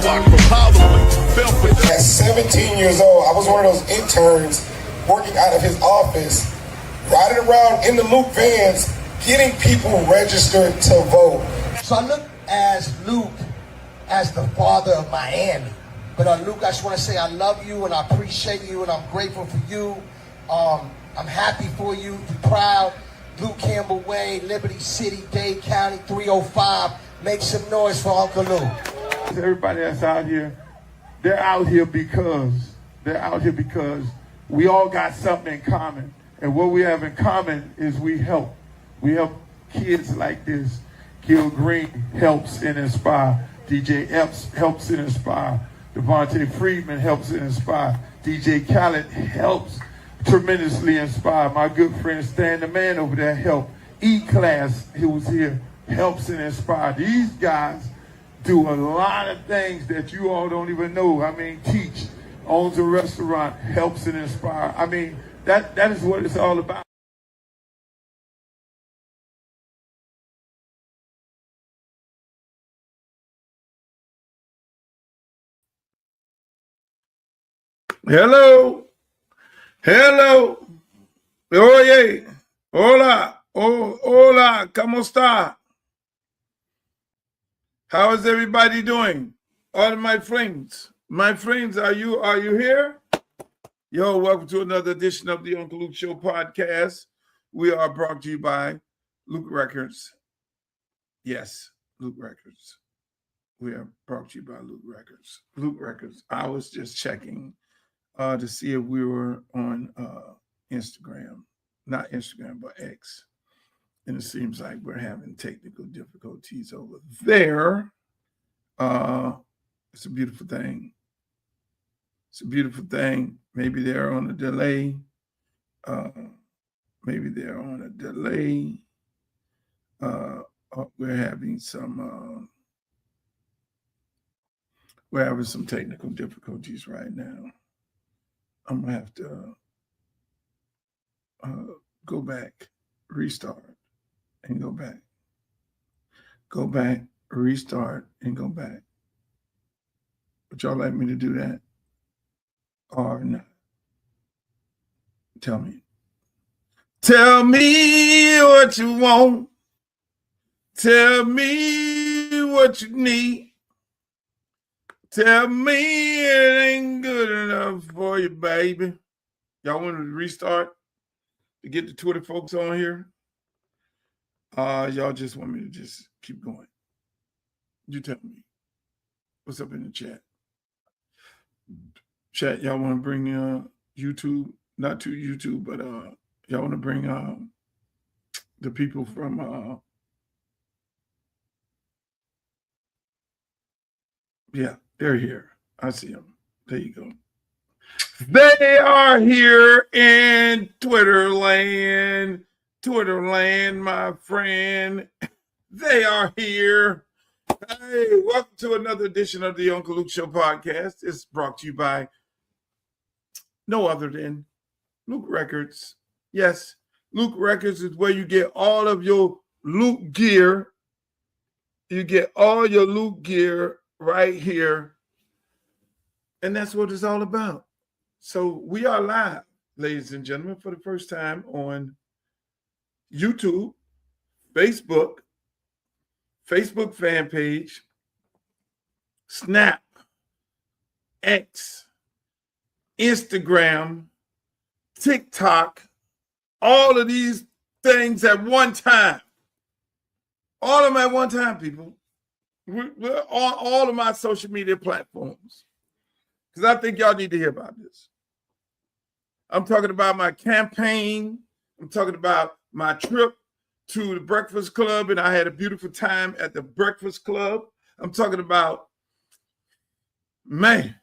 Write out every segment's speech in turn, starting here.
block for Parliament. At 17 years old, I was one of those interns working out of his office, riding around in the Luke vans, getting people registered to vote. So I look as Luke as the father of Miami. But Luke, I just want to say I love you and I appreciate you and I'm grateful for you. I'm happy for you. Be proud. Luke Campbell Way, Liberty City, Dade County, 305. Make some noise for Uncle Luke. Everybody that's out here, they're out here because we all got something in common. And what we have in common is we help. We help kids like this. Gil Green helps and inspire. DJ Epps helps and inspire. Devontae Friedman helps and inspire. DJ Khaled helps tremendously inspire. My good friend Stan the Man over there helped. E-Class, who was here, helps and inspire. These guys do a lot of things that you all don't even know. I mean, teach, owns a restaurant, helps and inspire. I mean, that is what it's all about. Hello. Hello. Oye. Hola. Oh, hola. ¿Cómo está? How is everybody doing? All of my friends. My friends, are you here? Yo, welcome to another edition of the Uncle Luke Show podcast. We are brought to you by Luke Records. Yes, Luke Records. We are brought to you by Luke Records. Luke Records. I was just checking to see if we were on Instagram. Not Instagram, but X. And it seems like we're having technical difficulties over there. It's a beautiful thing. It's a beautiful thing. Maybe they're on a delay. We're having some technical difficulties right now. I'm gonna have to go back, restart, and go back. Go back, restart, and go back. Would y'all like me to do that or not? Tell me. Tell me what you want. Tell me what you need. Tell me it ain't good enough for you, baby. Y'all want to restart to get the Twitter folks on here? Y'all just want me to just keep going? You tell me. What's up in the chat? Chat, y'all want to bring YouTube, not to YouTube, but y'all want to bring the people from yeah, they're here. I see them. There you go. They are here in Twitter land, my friend. They are here. Hey, welcome to another edition of the Uncle Luke Show podcast. It's brought to you by no other than Luke Records. Yes, Luke Records is where you get all of your Luke gear. You get all your Luke gear right here. And that's what it's all about. So we are live, ladies and gentlemen, for the first time on YouTube, Facebook fan page, Snap, X, Instagram, TikTok, all of these things at one time. All of them at one time, people. We're on all of my social media platforms. Because I think y'all need to hear about this. I'm talking about my campaign. I'm talking about my trip to the Breakfast Club, and I had a beautiful time at the Breakfast Club. I'm talking about, man,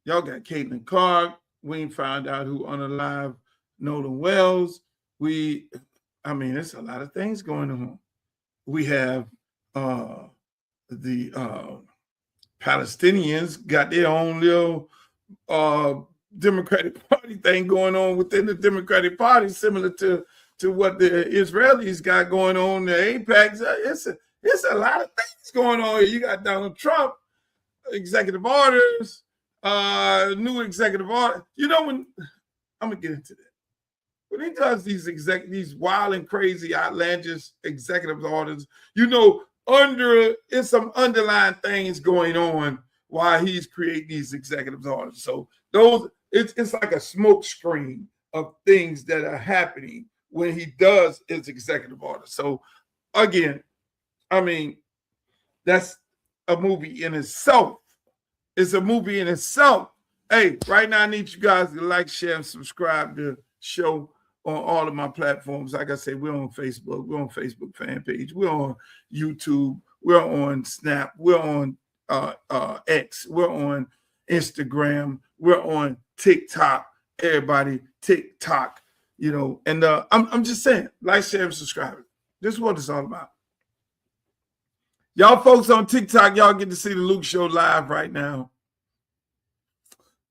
y'all got Caitlin Clark. We ain't found out who unalive Nolan Wells. There's a lot of things going on. We have the Palestinians got their own little Democratic Party thing going on within the Democratic Party, similar to what the Israelis got going on, the AIPAC. It's a lot of things going on here. You got Donald Trump executive orders, new executive order. You know, when I'm gonna get into that. When he does these wild and crazy, outlandish executive orders, you know, it's some underlying things going on while he's creating these executive orders. So it's like a smoke screen of things that are happening when he does his executive order. So again, I mean, that's a movie in itself. It's a movie in itself. Hey, right now I need you guys to like, share, and subscribe to the show on all of my platforms. Like I said, we're on Facebook. We're on Facebook fan page. We're on YouTube. We're on Snap. We're on X. We're on Instagram. We're on TikTok. Everybody, TikTok. You know, and I'm just saying, like, share, and subscribe. This is what it's all about. Y'all folks on TikTok, y'all get to see the Luke Show live right now.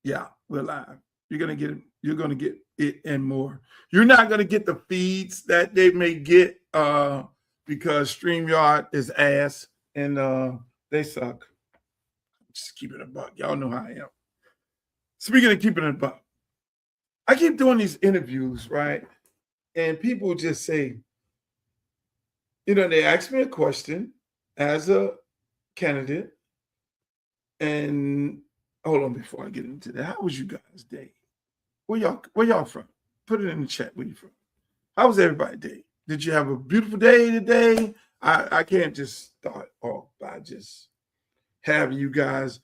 Yeah, we're live. You're gonna get it and more. You're not gonna get the feeds that they may get because StreamYard is ass and they suck. Just keep it a buck. Y'all know how I am. Speaking of keeping it a buck, I keep doing these interviews, right? And people just say, you know, they ask me a question as a candidate, and hold on before I get into that. How was you guys' day? Where y'all from? Put it in the chat. Where you from? How was everybody's day? Did you have a beautiful day today? I can't just start off by just having you guys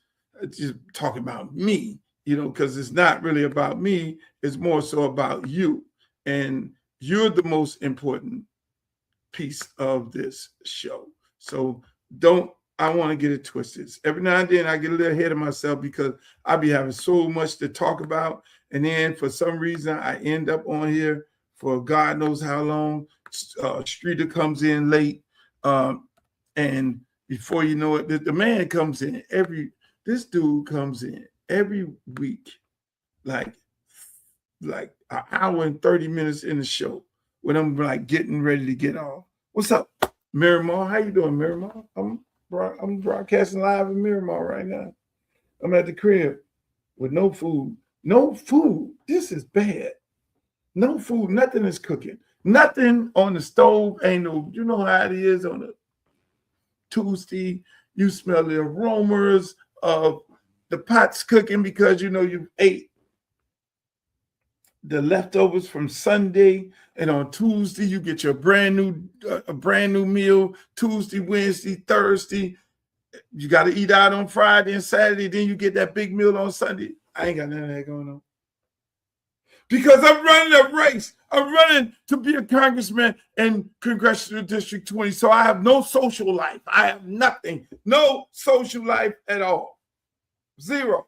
just talking about me, you know, because it's not really about me. It's more so about you. And you're the most important piece of this show. So I want to get it twisted. Every now and then I get a little ahead of myself because I be having so much to talk about. And then for some reason I end up on here for God knows how long. Streeter comes in late. And before you know it, the man comes in this dude comes in every week, like an hour and 30 minutes in the show when I'm like getting ready to get off. What's up, Miramar? How you doing, Miramar? I'm broadcasting live in Miramar right now. I'm at the crib with no food. No food. This is bad. No food. Nothing is cooking. Nothing on the stove. Ain't no, you know how it is on a Tuesday. You smell the aromas of the pots cooking because you know you ate the leftovers from Sunday, and on Tuesday you get your brand new meal. Tuesday, Wednesday, Thursday, you got to eat out on Friday and Saturday. Then you get that big meal on Sunday. I ain't got none of that going on because I'm running a race. I'm running to be a congressman in Congressional District 20. So I have no social life. I have nothing. No social life at all. Zero.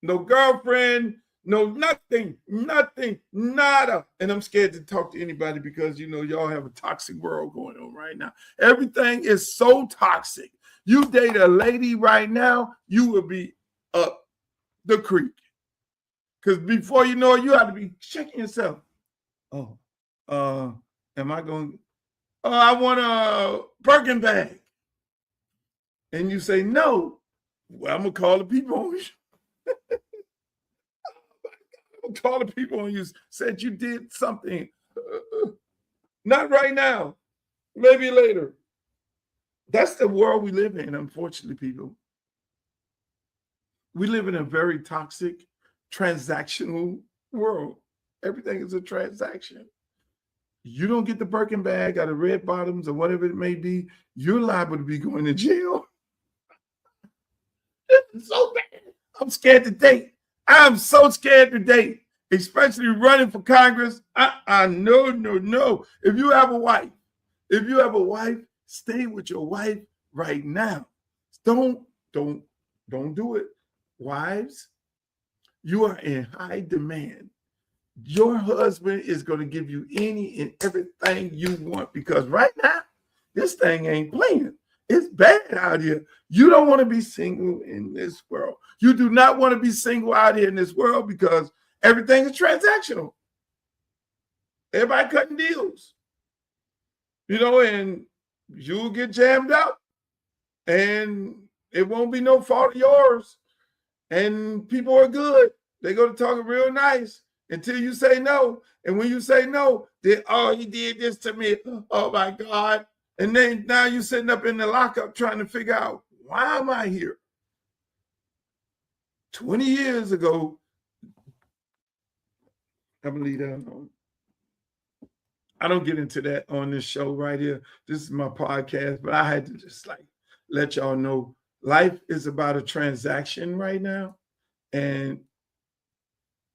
No girlfriend. No, nothing, nada. And I'm scared to talk to anybody because, you know, y'all have a toxic world going on right now. Everything is so toxic. You date a lady right now, you will be up the creek. Because before you know it, you have to be checking yourself. Oh, am I going, I want a Birkin bag. And you say, no. Well, I'm going to call the people on you. Call the people on you, said you did something. Not right now. Maybe later. That's the world we live in, unfortunately, people. We live in a very toxic, transactional world. Everything is a transaction. You don't get the Birkin bag out of red bottoms or whatever it may be, you're liable to be going to jail. It's so bad. I'm scared to date. I'm so scared to date, especially running for Congress. No. If you have a wife, stay with your wife right now. Don't do it. Wives, you are in high demand. Your husband is going to give you any and everything you want because right now, this thing ain't playing. It's bad out here. You don't want to be single in this world. You do not want to be single out here in this world because everything is transactional. Everybody cutting deals. You know, and you'll get jammed up and It won't be no fault of yours. And people are good. They go to talking real nice until you say no. And when you say no, then, oh, he did this to me. Oh, my God. And then now you're sitting up in the lockup trying to figure out, why am I here? 20 years ago, I'm going to leave that alone. I don't get into that on this show right here. This is my podcast, but I had to just like let y'all know life is about a transaction right now. And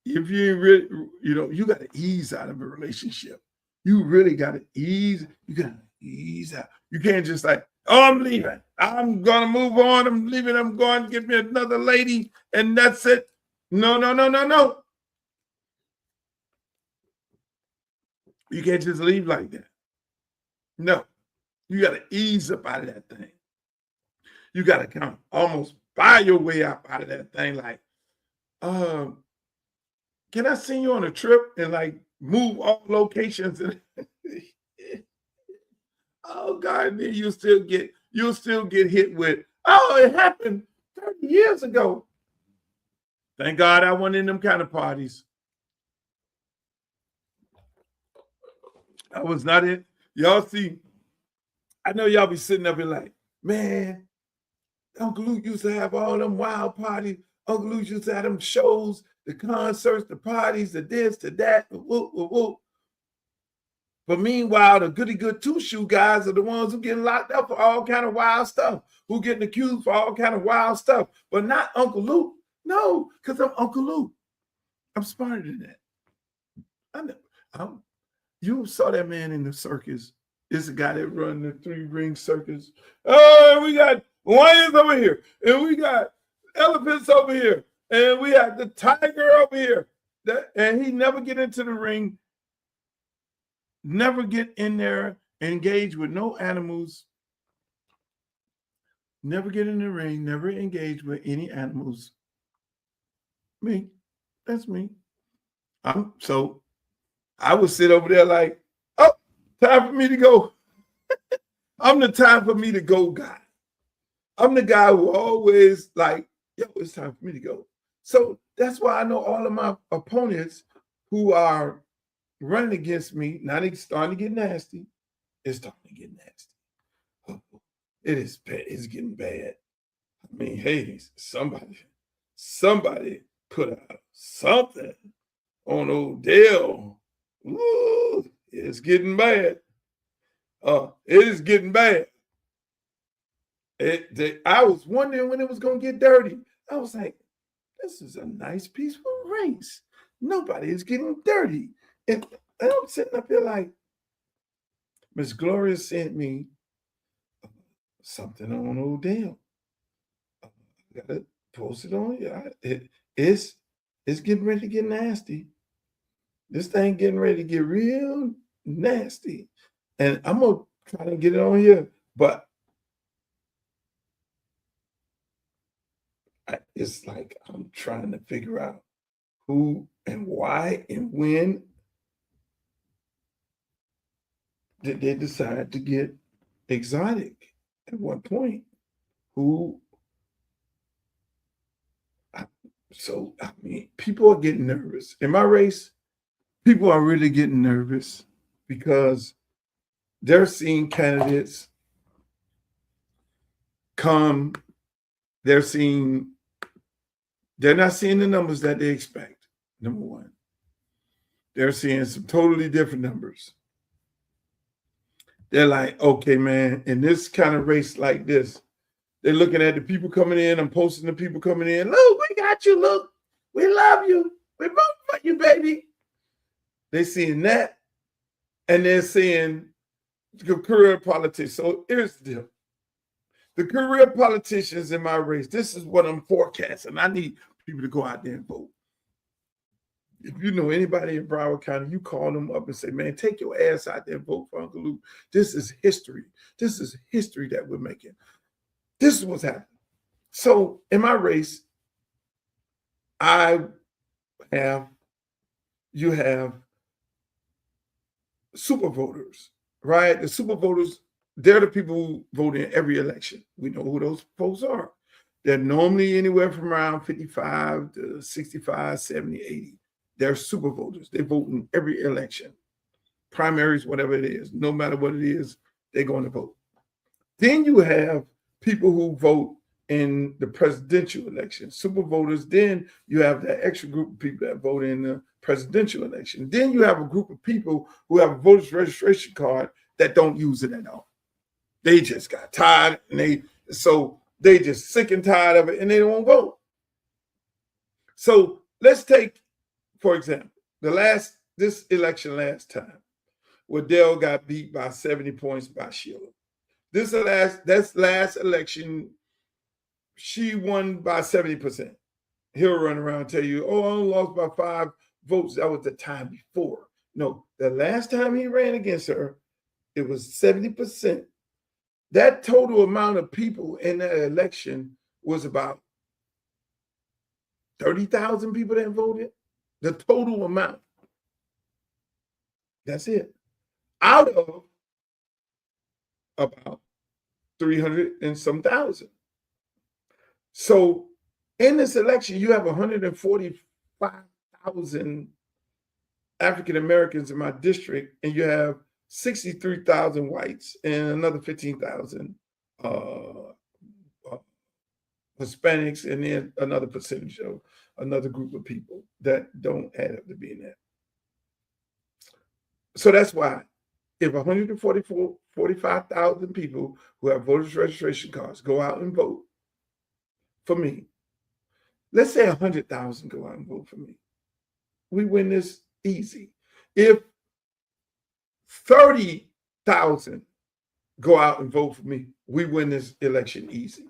if you really, you got to ease out of a relationship. You really got to ease. You got to ease out. You can't just like, oh, I'm leaving. I'm going to move on. I'm leaving. I'm going to get me another lady. And that's it. No. You can't just leave like that. No. You got to ease up out of that thing. You got to kind of almost buy your way out of that thing. Like, can I send you on a trip and like move all locations? Oh God, then you'll still get hit with, oh, it happened 30 years ago. Thank God I wasn't in them kind of parties. I was not in. Y'all see, I know y'all be sitting up and like, man, Uncle Luke used to have all them wild parties. Uncle Luke used to have them shows, the concerts, the parties, the this, the that, the whoop, whoop, whoop. But meanwhile, the goody good two-shoe guys are the ones who getting locked up for all kind of wild stuff, who getting accused for all kind of wild stuff, but not Uncle Luke. No, because I'm Uncle Luke. I'm smarter than that. I know. You saw that man in the circus. It's the guy that run the 3-ring circus. Oh, we got lions over here, and we got elephants over here, and we have the tiger over here. And he never get into the ring, never get in there, engage with no animals, never get in the ring, never engage with any animals. Me, that's me. So I would sit over there like, oh, time for me to go. I'm the time for me to go guy. I'm the guy who always like, yo, it's time for me to go. So that's why I know all of my opponents who are running against me, now they're starting to get nasty. It's starting to get nasty. It is bad. It's getting bad. I mean, hey, somebody put out something on Odell. Ooh, it's getting bad. It is getting bad. I was wondering when it was going to get dirty. I was like, this is a nice, peaceful race. Nobody is getting dirty. And I'm sitting up here like, Miss Gloria sent me something on Odell. I got to post it on here. It's getting ready to get nasty. This thing getting ready to get real nasty. And I'm going to try to get it on here, but it's like I'm trying to figure out who and why and when did they decide to get exotic at what point? So, I mean, people are getting nervous. In my race, people are really getting nervous because they're seeing candidates come. They're not seeing the numbers that they expect, number one. They're seeing some totally different numbers. They're like, okay, man, in this kind of race like this, they're looking at the people coming in. I'm posting the people coming in. Look, we got you, look. We love you. We vote for you, baby. They're seeing that, and they're seeing the career politics. So here's the deal. The career politicians in my race, this is what I'm forecasting. I need people to go out there and vote. If you know anybody in Broward County, you call them up and say, man, take your ass out there and vote for Uncle Luke. This is history. This is history that we're making. This is what's happening. So in my race, you have super voters, right? The super voters, they're the people who vote in every election. We know who those folks are. They're normally anywhere from around 55 to 65, 70, 80. They're super voters. They vote in every election, primaries, whatever it is. No matter what it is, they're going to vote. Then you have people who vote in the presidential election, super voters. Then you have that extra group of people that vote in the presidential election. Then you have a group of people who have a voter's registration card that don't use it at all. They just got tired, and they just sick and tired of it, and they don't vote. So let's take, for example, this election last time, where Dell got beat by 70 points by Sheila. That's last election, she won by 70%. He'll run around and tell you, oh, I only lost by 5 votes. That was the time before. No, the last time he ran against her, it was 70%. That total amount of people in that election was about 30,000 people that voted. The total amount. That's it. Out of about 300 and some thousand. So in this election, you have 145,000 African Americans in my district, and you have 63,000 whites and another 15,000 Hispanics, and then another percentage of another group of people that don't add up to being that. So that's why if 145,000 people who have voters' registration cards go out and vote for me, let's say 100,000 go out and vote for me, we win this easy. If 30,000 go out and vote for me, we win this election easy.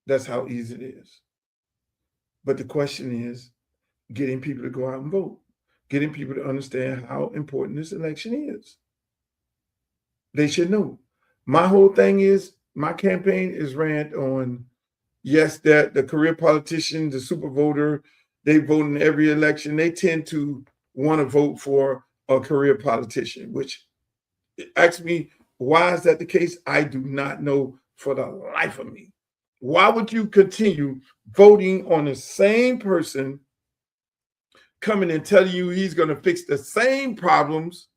That's how easy it is. But the question is getting people to go out and vote, getting people to understand how important this election is. They should know. My whole thing is, my campaign is ran on, yes, that the career politician, the super voter, they vote in every election. They tend to want to vote for a career politician, which, ask me, why is that the case? I do not know for the life of me. Why would you continue voting on the same person coming and telling you he's going to fix the same problems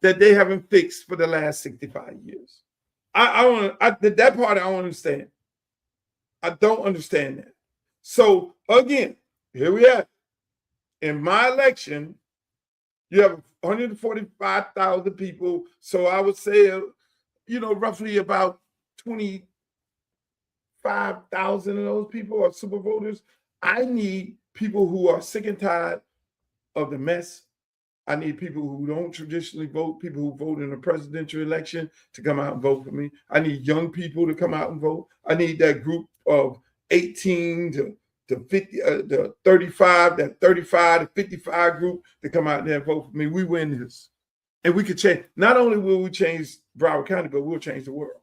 that they haven't fixed for the last 65 years? That part I don't understand. I don't understand that. So again, here we are. In my election, you have 145,000 people. So I would say, roughly about 25,000 of those people are super voters. I need people who are sick and tired of the mess. I need people who don't traditionally vote, people who vote in a presidential election to come out and vote for me. I need young people to come out and vote. I need that group of 18 to 50, the 35, that 35 to 55 group to come out there and vote for me. We win this. And we could change. Not only will we change Broward County, but we'll change the world.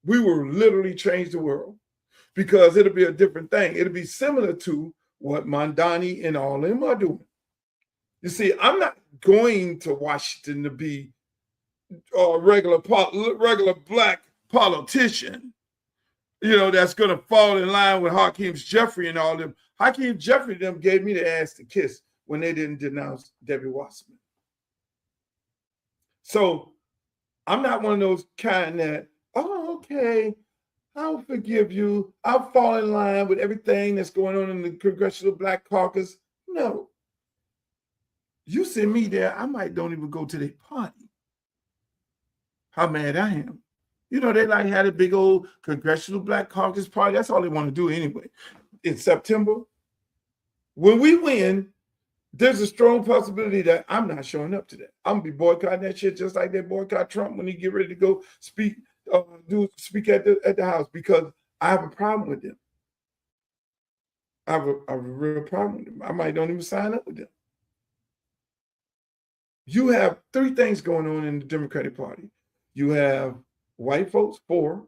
We will literally change the world, because it'll be a different thing. It'll be similar to what Mondani and all of them are doing. You see, I'm not going to Washington to be a regular black politician, that's going to fall in line with Hakeem Jeffrey and all them. Hakeem Jeffrey them gave me the ass to kiss when they didn't denounce Debbie Wasserman. So I'm not one of those kind that, oh, okay, I'll forgive you. I'll fall in line with everything that's going on in the Congressional Black Caucus. No. You send me there, I might don't even go to their party. How mad I am. They had a big old Congressional Black Caucus party. That's all they want to do anyway. In September, when we win, there's a strong possibility that I'm not showing up to that. I'm going to be boycotting that shit just like they boycott Trump when he get ready to go speak at the House, because I have a problem with them. I have a real problem with them. I might don't even sign up with them. You have 3 things going on in the Democratic Party. You have white folks, 4.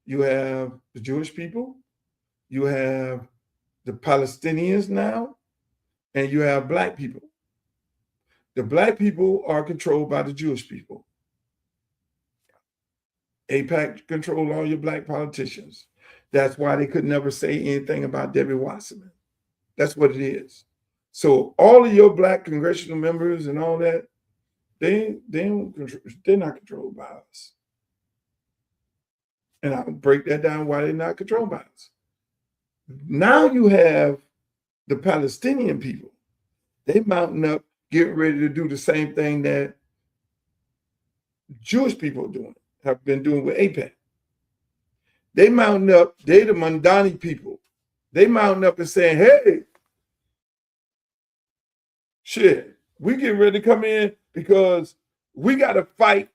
You have the Jewish people. You have the Palestinians now. And you have black people. The black people are controlled by the Jewish people. AIPAC controlled all your black politicians. That's why they could never say anything about Debbie Wasserman. That's what it is. So all of your black congressional members and all that, they're not controlled by us. And I'll break that down why they're not controlled by us. Now you have the Palestinian people. They mounting up, getting ready to do the same thing that Jewish people are doing, have been doing with AIPAC. They mounting up, they the Mandani people. They mounting up and saying, hey, shit, we getting ready to come in because we got to fight.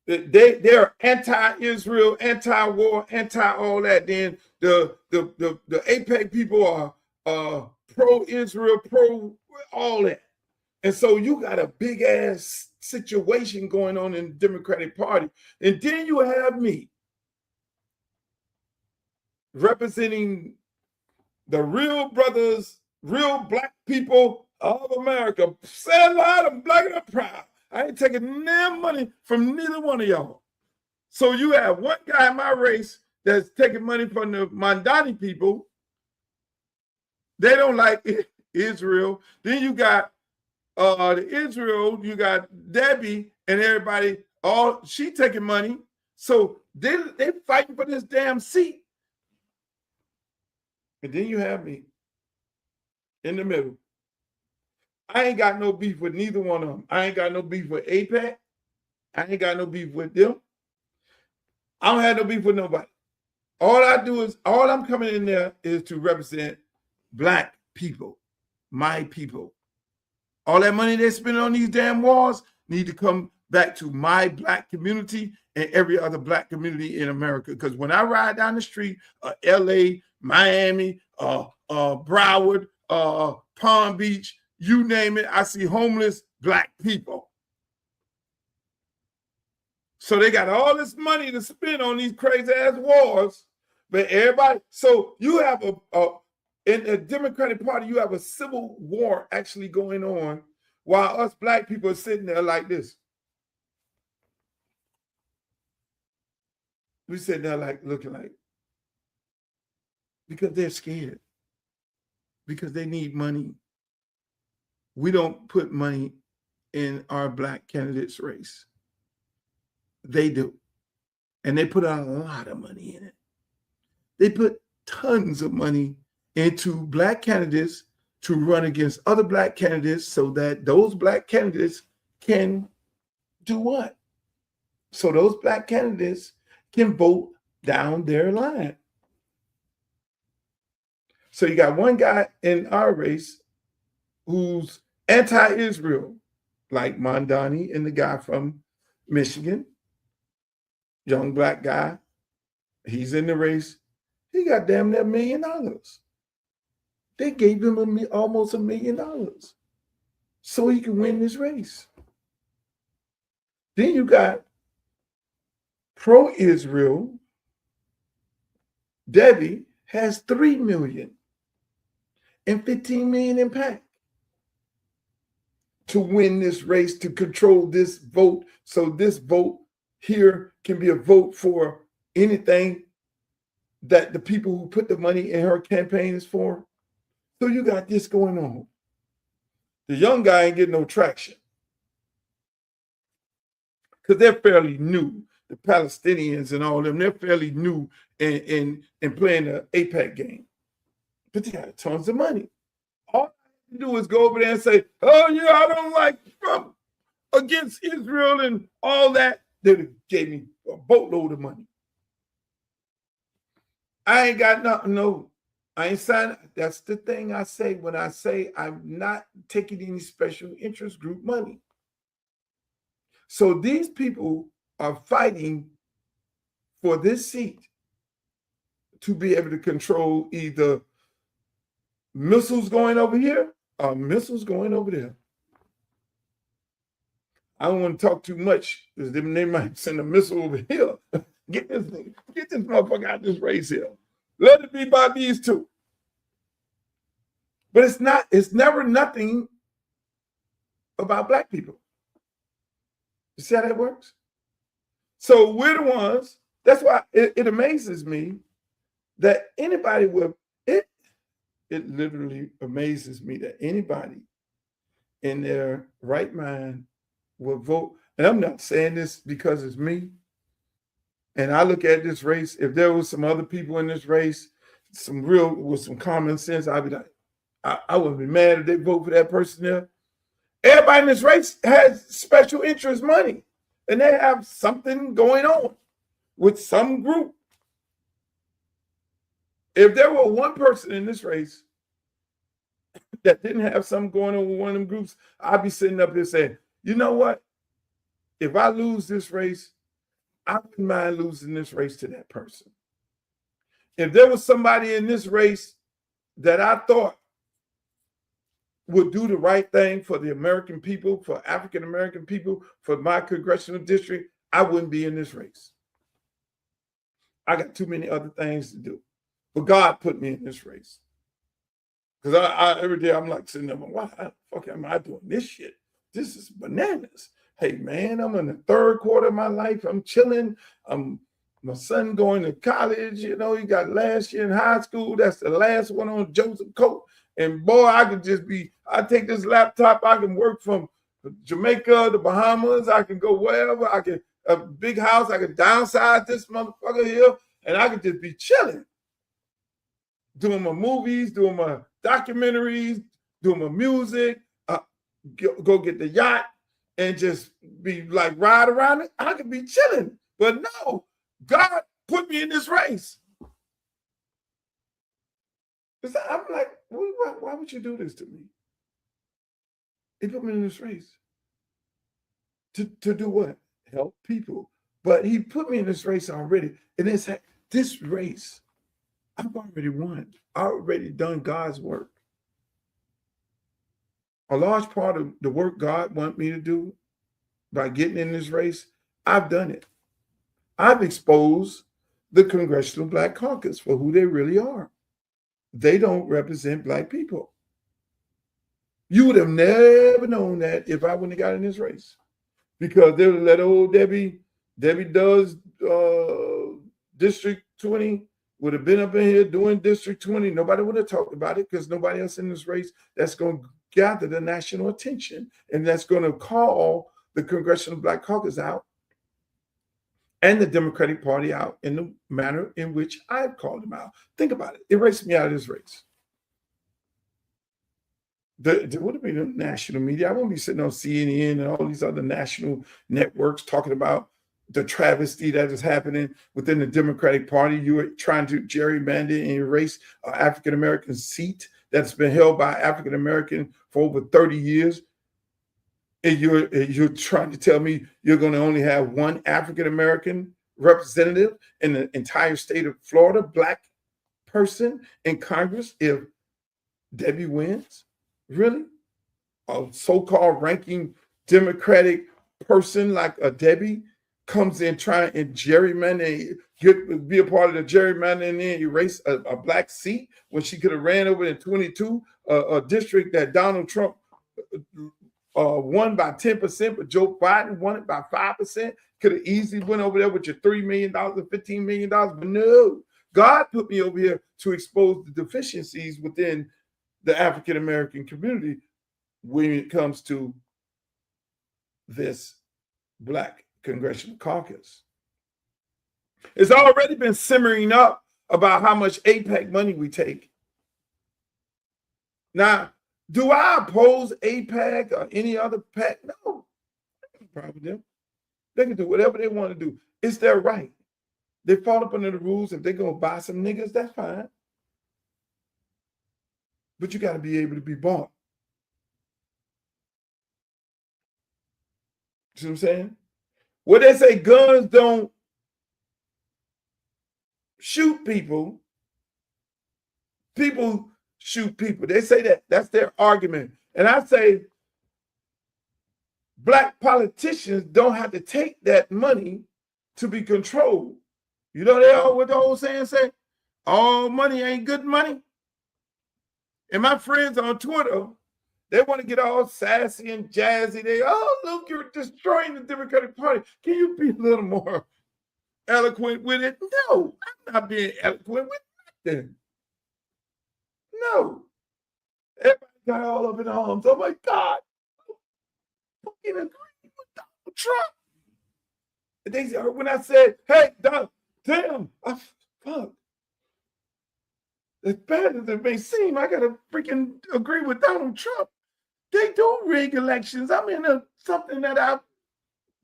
They're anti-Israel, anti-war, anti-all that. Then the AIPAC people are pro-Israel, pro all that. And so you got a big ass situation going on in the Democratic Party. And then you have me representing the real brothers, real black people of America. Say a lot, I'm black and I'm proud. I ain't taking no money from neither one of y'all. So you have one guy in my race that's taking money from the Mandani people. They don't like Israel. Then you got the Israel, you got Debbie and everybody, she taking money. So they fighting for this damn seat. And then you have me in the middle. I ain't got no beef with neither one of them. I ain't got no beef with AIPAC. I ain't got no beef with them. I don't have no beef with nobody. All I'm coming in there is to represent black people, my people. All that money they're spending on these damn wars need to come back to my black community and every other black community in America. Because when I ride down the street, LA, Miami, Broward, Palm Beach, you name it, I see homeless black people. So they got all this money to spend on these crazy ass wars, but everybody, so you have in the Democratic Party, you have a civil war actually going on while us black people are sitting there like this. We sitting there like looking like, because they're scared, because they need money. We don't put money in our black candidates' race. They do. And they put a lot of money in it. They put tons of money into black candidates to run against other black candidates so that those black candidates can do what? So those black candidates can vote down their line. So you got one guy in our race who's anti-Israel, like Mandani and the guy from Michigan, young black guy. He's in the race. He got damn near $1 million. They gave him almost $1 million so he can win this race. Then you got pro-Israel. Debbie has 3 million and 15 million in PAC to win this race, to control this vote. So this vote here can be a vote for anything that the people who put the money in her campaign is for. So you got this going on. The young guy ain't getting no traction because they're fairly new. The Palestinians and all of them, they're fairly new in playing the AIPAC game. But they got tons of money. All I do is go over there and say, oh yeah, I don't like Trump against Israel and all that. They gave me a boatload of money. I ain't got nothing, no. I ain't signing. That's the thing I say when I say I'm not taking any special interest group money. So these people are fighting for this seat to be able to control either missiles going over here or missiles going over there. I don't want to talk too much because they might send a missile over here. Get this motherfucker out this race here. Let it be by these two. But it's never nothing about black people. You see how that works? So we're the ones. That's why it amazes me that anybody will, it literally amazes me that anybody in their right mind will vote. And I'm not saying this because it's me. And I look at this race, if there was some other people in this race, with some common sense, I'd be like, I wouldn't be mad if they vote for that person there. Everybody in this race has special interest money, and they have something going on with some group. If there were one person in this race that didn't have something going on with one of them groups, I'd be sitting up here saying, you know what? If I lose this race, I wouldn't mind losing this race to that person. If there was somebody in this race that I thought would do the right thing for the American people, for African American people, for my congressional district, I wouldn't be in this race. I got too many other things to do. But God put me in this race. Because I every day I'm like sitting there, why the fuck am I doing this shit? This is bananas. Hey man, I'm in the third quarter of my life. I'm chilling. My son going to college. You know, he got last year in high school. That's the last one on Joseph Coat. And boy, I take this laptop. I can work from Jamaica, the Bahamas. I can go wherever. I can a big house. I can downsize this motherfucker here, and I can just be chilling, doing my movies, doing my documentaries, doing my music. Go get the yacht and just be like ride around it. I could be chilling, but no, God put me in this race. I'm like, why would you do this to me? He put me in this race to do what? Help people. But he put me in this race already. And this race, I've already won. I've already done God's work. A large part of the work God wants me to do by getting in this race, I've done it. I've exposed the Congressional Black Caucus for who they really are. They don't represent Black people. You would have never known that if I wouldn't have got in this race, because they would have let old Debbie does District 20 would have been up in here doing District 20. Nobody would have talked about it because nobody else in this race that's going to gather the national attention and that's going to call the Congressional Black Caucus out and the Democratic Party out in the manner in which I've called them out. Think about it. Erase me out of this race. There would be the national media. I won't be sitting on CNN and all these other national networks talking about the travesty that is happening within the Democratic Party. You are trying to gerrymander and erase an African-American seat that's been held by African-American for over 30 years. And you're trying to tell me you're going to only have one African-American representative in the entire state of Florida, Black person in Congress if Debbie wins? Really? A so-called ranking Democratic person like a Debbie comes in trying and gerrymander, be a part of the gerrymander and then erase a Black seat when she could have ran over in 22, a district that Donald Trump won by 10%, but Joe Biden won it by 5%. Could have easily went over there with your $3 million and $15 million, but no. God put me over here to expose the deficiencies within the African-American community when it comes to this Black Congressional Caucus. It's already been simmering up about how much AIPAC money we take. Now, do I oppose AIPAC or any other PAC? No, probably them. They can do whatever they want to do. It's their right. They fall up under the rules. If they're going to buy some niggas, that's fine. But you got to be able to be bought. See what I'm saying? When they say guns don't shoot people, people shoot people. They say that. That's their argument. And I say Black politicians don't have to take that money to be controlled. You know what the old saying say? All money ain't good money. And my friends on Twitter, They want to get all sassy and jazzy. Look, you're destroying the Democratic Party. Can you be a little more eloquent with it? No, I'm not being eloquent with nothing. No. Everybody got all up in arms. Oh my God. Fucking agree with Donald Trump. When I said, hey, damn, fuck. As bad as it may seem, I gotta freaking agree with Donald Trump. They do rig elections. I'm in something that I've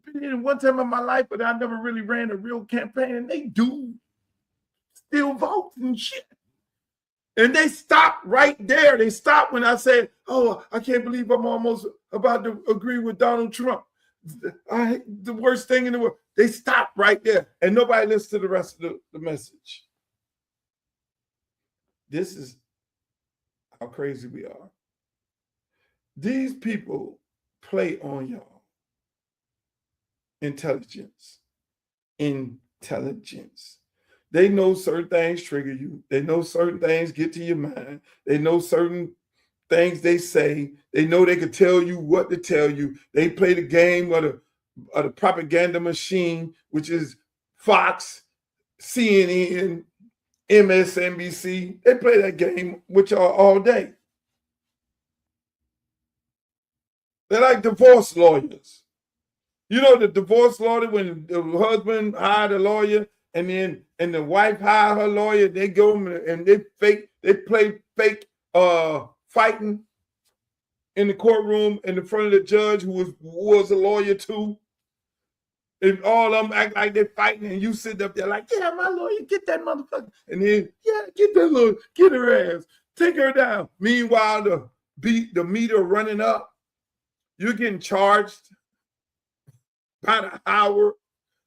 been in one time in my life, but I never really ran a real campaign, and they do steal votes and shit. And they stopped right there. They stopped when I said, oh, I can't believe I'm almost about to agree with Donald Trump. The worst thing in the world. They stopped right there, and nobody listened to the rest of the message. This is how crazy we are. These people play on y'all. Intelligence. They know certain things trigger you. They know certain things get to your mind. They know certain things they say. They know they can tell you what to tell you. They play the game of the propaganda machine, which is Fox, CNN, MSNBC. They play that game with y'all all day. They're like divorce lawyers. You know the divorce lawyer, when the husband hired a lawyer and the wife hired her lawyer, they go and they play fake fighting in the courtroom in the front of the judge who was a lawyer too. And all of them act like they're fighting, and you sit up there like, yeah, my lawyer, get that motherfucker. And then, yeah, get that lawyer, get her ass, take her down. Meanwhile, the meter running up, you're getting charged by the hour.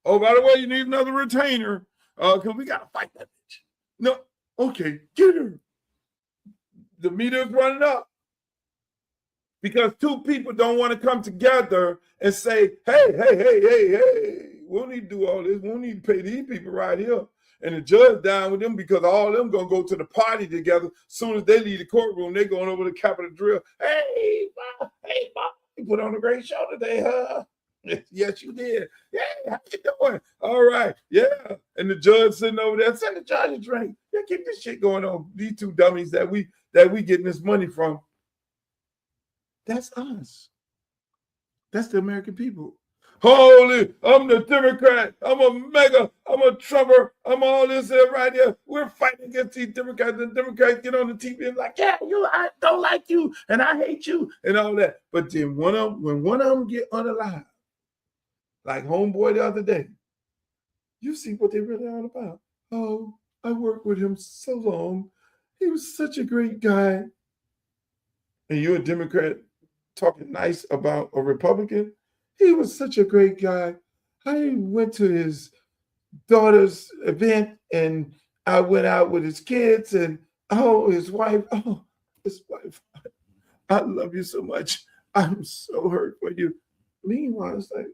Oh, by the way, you need another retainer because we got to fight that bitch. No, okay, get her. The meter is running up because two people don't want to come together and say, hey, we don't need to do all this. We don't need to pay these people right here. And the judge down with them because all of them going to go to the party together. As soon as they leave the courtroom, they're going over to Capitol Drill. Hey, Bob, you put on a great show today, huh? Yes, you did. Yeah, how you doing? All right, yeah. And the judge sitting over there, send the judge a drink. Yeah, keep this shit going on. These two dummies that we getting this money from. That's us. That's the American people. Holy, I'm the Democrat. I'm a Trumper. I'm all this here right here. We're fighting against these Democrats. The Democrats get on the TV and like, yeah, I don't like you and I hate you and all that. But then when one of them get unalive, like homeboy the other day, you see what they really all about. Oh, I worked with him so long. He was such a great guy. And you're a Democrat talking nice about a Republican. He was such a great guy. I went to his daughter's event and I went out with his kids and his wife. I love you so much. I'm so hurt for you. Meanwhile, it's like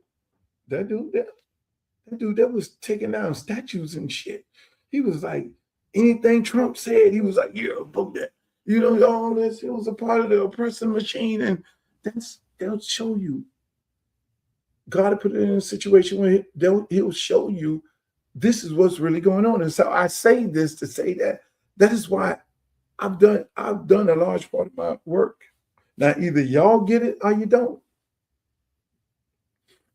that dude that was taking down statues and shit. He was like, anything Trump said, he was like, yeah, fuck that. You know, all this, it was a part of the oppressive machine. And they'll show you. God put it in a situation where he'll show you this is what's really going on. And so I say this to say that is why I've done a large part of my work. Now, either y'all get it or you don't.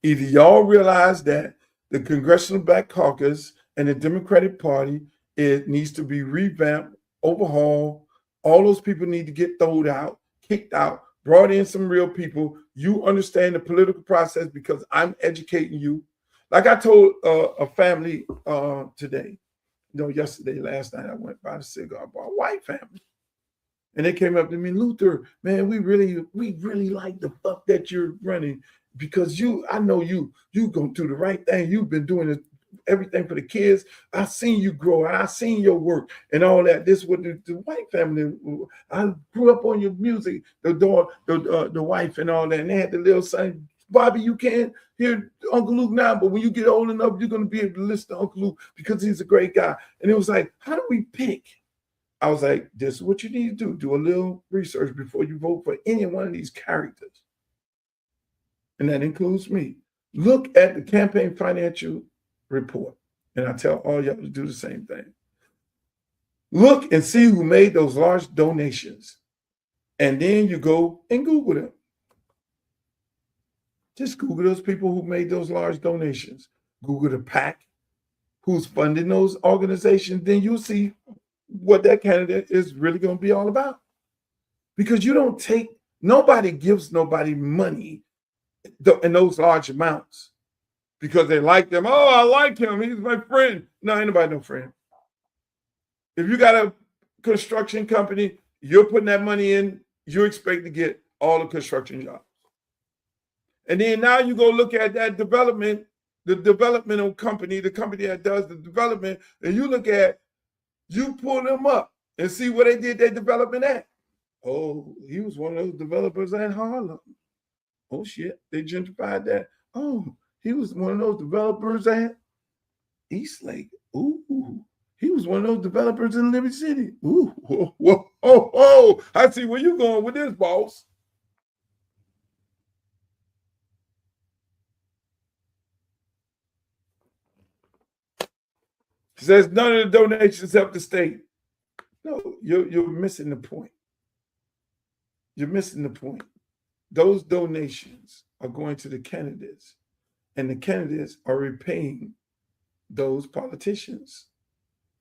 Either y'all realize that the Congressional Black Caucus and the Democratic Party, it needs to be revamped, overhauled. All those people need to get thrown out, kicked out, brought in some real people. You understand the political process because I'm educating you. Like I told a family today, last night I went by the cigar bar, white family. And they came up to me, Luther, man, we really like the fuck that you're running because I know you gonna do the right thing. You've been doing everything for the kids. I seen you grow. I seen your work and all that. This was the white family. I grew up on your music. The wife and all that. And they had the little son, Bobby. You can't hear Uncle Luke now, but when you get old enough, you're gonna be able to listen to Uncle Luke because he's a great guy. And it was like, how do we pick I was like, this is what you need to do. Do a little research before you vote for any one of these characters. And that includes me. Look at the campaign financial report. And I tell all y'all to do the same thing. Look and see who made those large donations. And then you go and Google them. Just Google those people who made those large donations. Google the PAC, who's funding those organizations. Then you'll see what that candidate is really going to be all about. Because you don't nobody gives nobody money in those large amounts because they like them. Oh, I like him. He's my friend. No, ain't nobody no friend. If you got a construction company, you're putting that money in, you expect to get all the construction jobs. And then now you go look at that development, the developmental company, the company that does the development, and you pull them up and see where they did their development at. Oh, he was one of those developers at Harlem. Oh shit, they gentrified that. Oh, he was one of those developers at Eastlake. Ooh, he was one of those developers in Liberty City. Ooh, whoa, whoa, oh, oh. I see where you going with this, boss. Says none of the donations help the state. No, you're missing the point. You're missing the point. Those donations are going to the candidates, and the candidates are repaying those politicians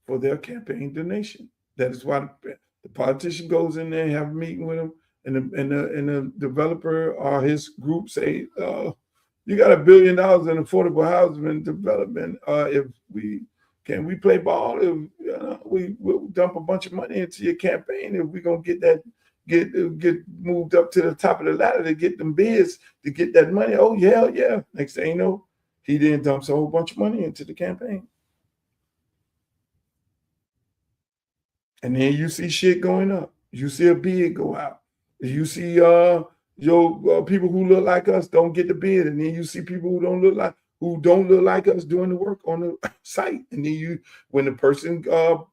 for their campaign donation. That is why the politician goes in there and have a meeting with them, and the developer or his group say, you got $1 billion in affordable housing development. If we play ball? If we'll dump a bunch of money into your campaign, if we're gonna get moved up to the top of the ladder to get them bids to get that money. Oh yeah. Next thing you know, he then dumps a whole bunch of money into the campaign. And then you see shit going up. You see a bid go out. You see people who look like us don't get the bid, and then you see people who don't look like us doing the work on the site. And then when the person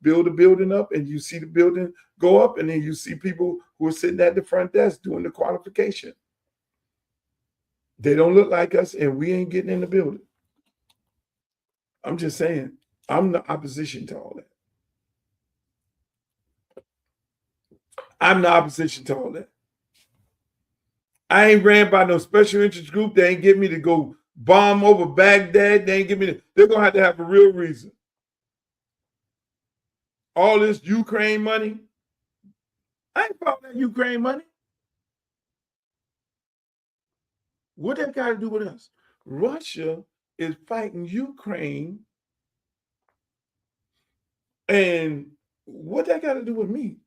build a building up and you see the building go up, and then you see people who are sitting at the front desk doing the qualification. They don't look like us and we ain't getting in the building. I'm just saying, I'm the opposition to all that. I'm the opposition to all that. I ain't ran by no special interest group. They ain't get me to go bomb over Baghdad. They ain't give me they're going to have a real reason. All this Ukraine money, I ain't about that Ukraine money. What that got to do with us? Russia is fighting Ukraine, and what that got to do with me?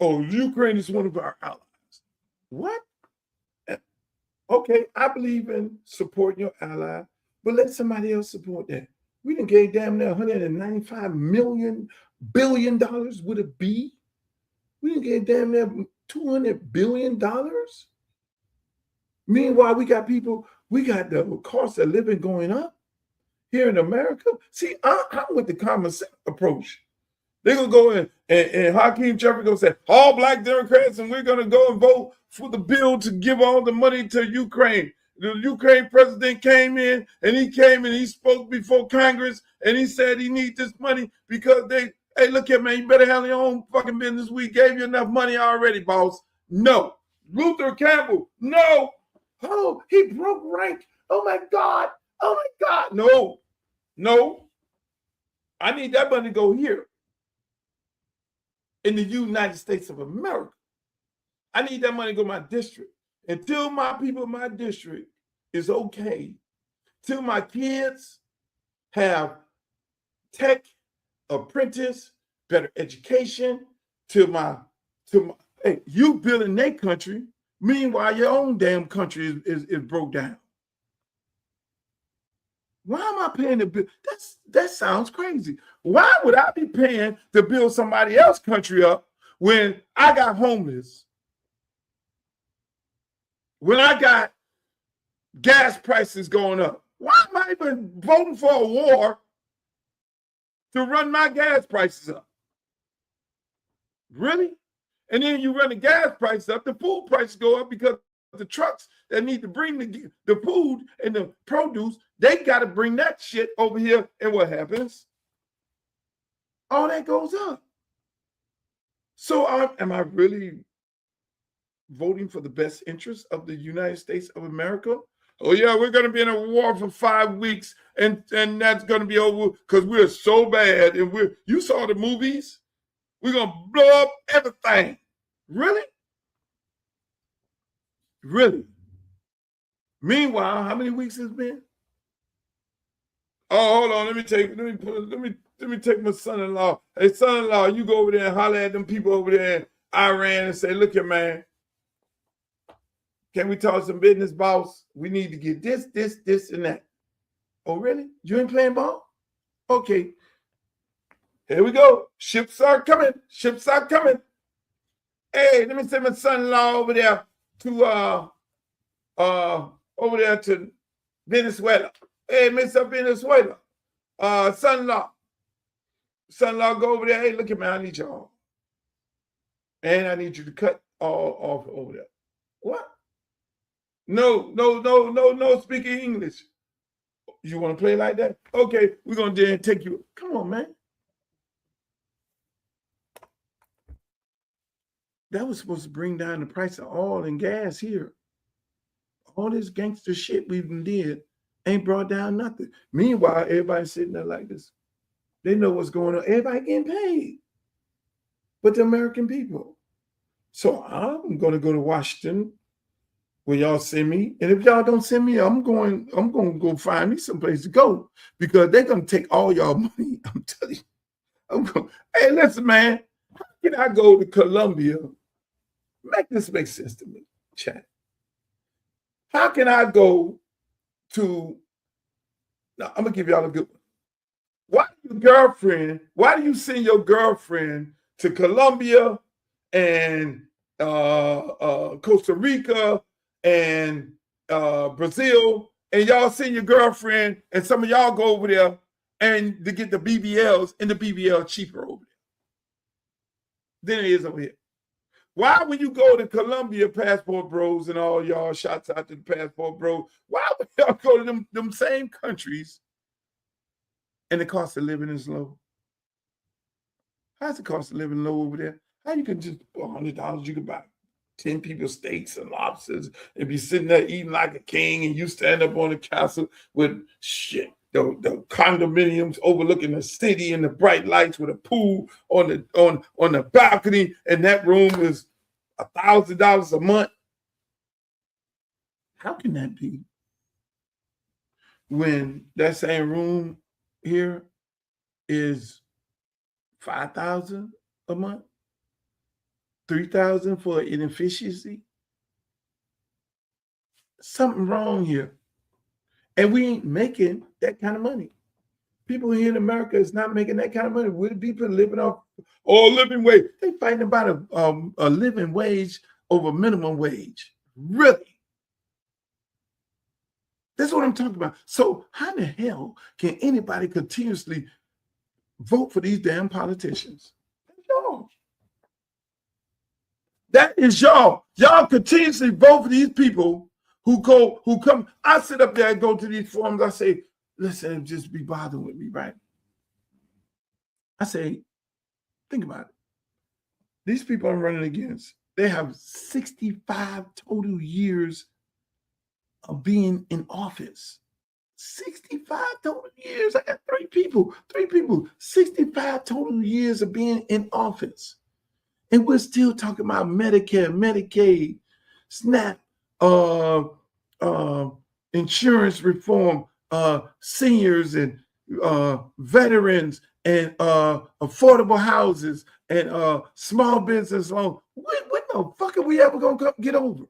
Oh, Ukraine is one of our allies. What? Okay, I believe in supporting your ally, but let somebody else support that. We done gave damn near $195 billion with a B. We done gave damn near $200 billion. Meanwhile, we got the cost of living going up here in America. See, I'm with the common sense approach. They're going to go in and Hakeem Jeffrey going to say, all black Democrats, and we're going to go and vote for the bill to give all the money to Ukraine. The Ukraine president came in and he spoke before Congress and he said he needs this money because hey, look here, man, you better handle your own fucking business. We gave you enough money already, boss. No. Luther Campbell, no. Oh, he broke rank. Oh my God. No. I need that money to go here in the United States of America. I need that money to go to my district. Until my people in my district is okay, till my kids have tech, apprentice, better education, hey, you building their country, meanwhile your own damn country is broke down. Why am I paying to build? That sounds crazy. Why would I be paying to build somebody else's country up when I got homeless? When I got gas prices going up? Why am I even voting for a war to run my gas prices up? Really? And then you run the gas price up, the food prices go up because the trucks that need to bring the food and the produce, they got to bring that shit over here. And what happens? All that goes up. So am I really voting for the best interest of the United States of America? Oh yeah, we're going to be in a war for 5 weeks, and that's going to be over because we're so bad. And you saw the movies. We're going to blow up everything. Really? Really? Meanwhile, how many weeks has it been? Oh, hold on. Let me take my son-in-law. Hey, son-in-law, you go over there and holler at them people over there in Iran and say, look here, man. Can we talk some business, boss? We need to get this, and that. Oh, really? You ain't playing ball? Okay. Here we go. Ships are coming. Ships are coming. Hey, let me send my son-in-law over there to Venezuela. Hey, Mr. Venezuela. Son-in-law, go over there. Hey, look at me. I need y'all. And I need you to cut all off over there. What? No, speaking English. You want to play like that? Okay, we're going to take you. Come on, man. That was supposed to bring down the price of oil and gas here. All this gangster shit we did ain't brought down nothing. Meanwhile, everybody's sitting there like this. They know what's going on. Everybody getting paid. But the American people. So I'm going to go to Washington when y'all send me. And if y'all don't send me, I'm going to go find me someplace to go because they're going to take all y'all money. I'm telling you. Hey, listen, man. How can I go to Colombia? Make this make sense to me, chat. How can I go to, now I'm going to give y'all a good one. Why do you send your girlfriend to Colombia and Costa Rica and Brazil, and y'all send your girlfriend and some of y'all go over there and to get the BBLs, and the BBL cheaper over there than it is over here? Why, when you go to Colombia, passport bros, and all y'all shots out to the passport bros, why would y'all go to them same countries and the cost of living is low? How's the cost of living low over there? How you can just $100, you can buy 10 people steaks and lobsters and be sitting there eating like a king, and you stand up on the castle with shit, the condominiums overlooking the city and the bright lights with a pool on the balcony, and that room is $1,000 a month. How can that be when that same room here is $5,000 a month, $3,000 for inefficiency? Something wrong here. And we ain't making that kind of money. People here in America is not making that kind of money. We're people living off living wage. They fighting about a living wage over minimum wage. Really? That's what I'm talking about. So how the hell can anybody continuously vote for these damn politicians? Y'all. That is y'all. Y'all continuously vote for these people who come. I sit up there and go to these forums. I say, listen, just be bothering with me, right? I say, think about it. These people I'm running against, they have 65 total years of being in office. 65 total years. I got three people, 65 total years of being in office. And we're still talking about Medicare, Medicaid, SNAP, insurance reform, seniors and veterans, and affordable houses, and small business loan. When the fuck are we ever gonna get over?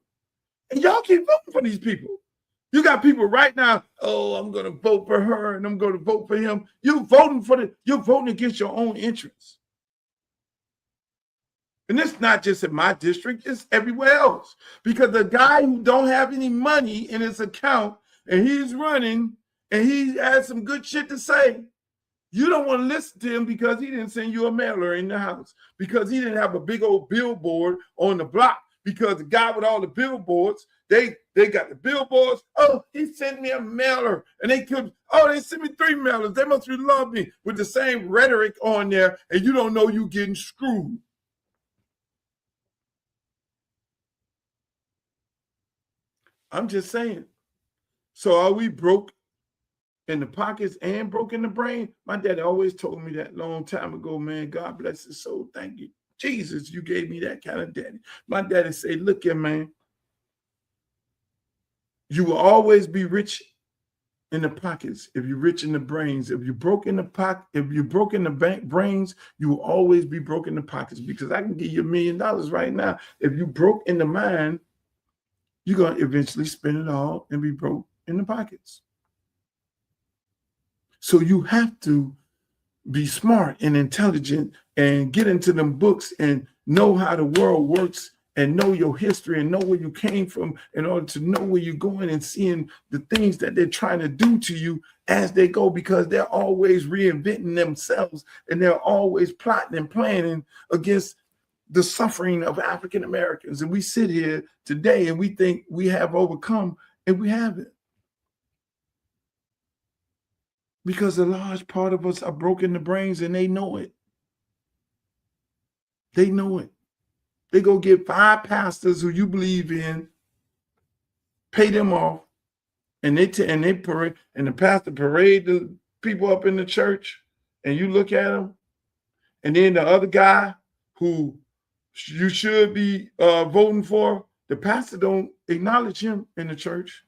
And y'all keep voting for these people. You got people right now, I'm gonna vote for her and I'm gonna vote for him. You're voting against your own interests. And it's not just in my district, it's everywhere else. Because the guy who don't have any money in his account and he's running and he has some good shit to say, You don't want to listen to him because he didn't send you a mailer in the house, because he didn't have a big old billboard on the block, because the guy with all the billboards, they got the billboards. Oh, he sent me a mailer. And they could, oh, they sent me 3 mailers. They must really love me, with the same rhetoric on there, and you don't know you getting screwed. I'm just saying. So are we broke in the pockets and broke in the brain? My daddy always told me that long time ago, man. God bless his soul. Thank you, Jesus, you gave me that kind of daddy. My daddy said, look here, man. You will always be rich in the pockets if you're rich in the brains. If you're broke in the pocket, if you're broke in the brains, you will always be broke in the pockets, because I can give you $1 million right now. If you broke in the mind, you're going to eventually spend it all and be broke in the pockets. So you have to be smart and intelligent and get into them books and know how the world works and know your history and know where you came from in order to know where you're going, and seeing the things that they're trying to do to you as they go, because they're always reinventing themselves and they're always plotting and planning against the suffering of African Americans. And we sit here today and we think we have overcome, and we haven't. Because a large part of us are broken in the brains, and they know it. They know it. They go get 5 pastors who you believe in, pay them off, and they parade, and the pastor parade the people up in the church, and you look at them, and then the other guy who you should be voting for, the pastor don't acknowledge him in the church.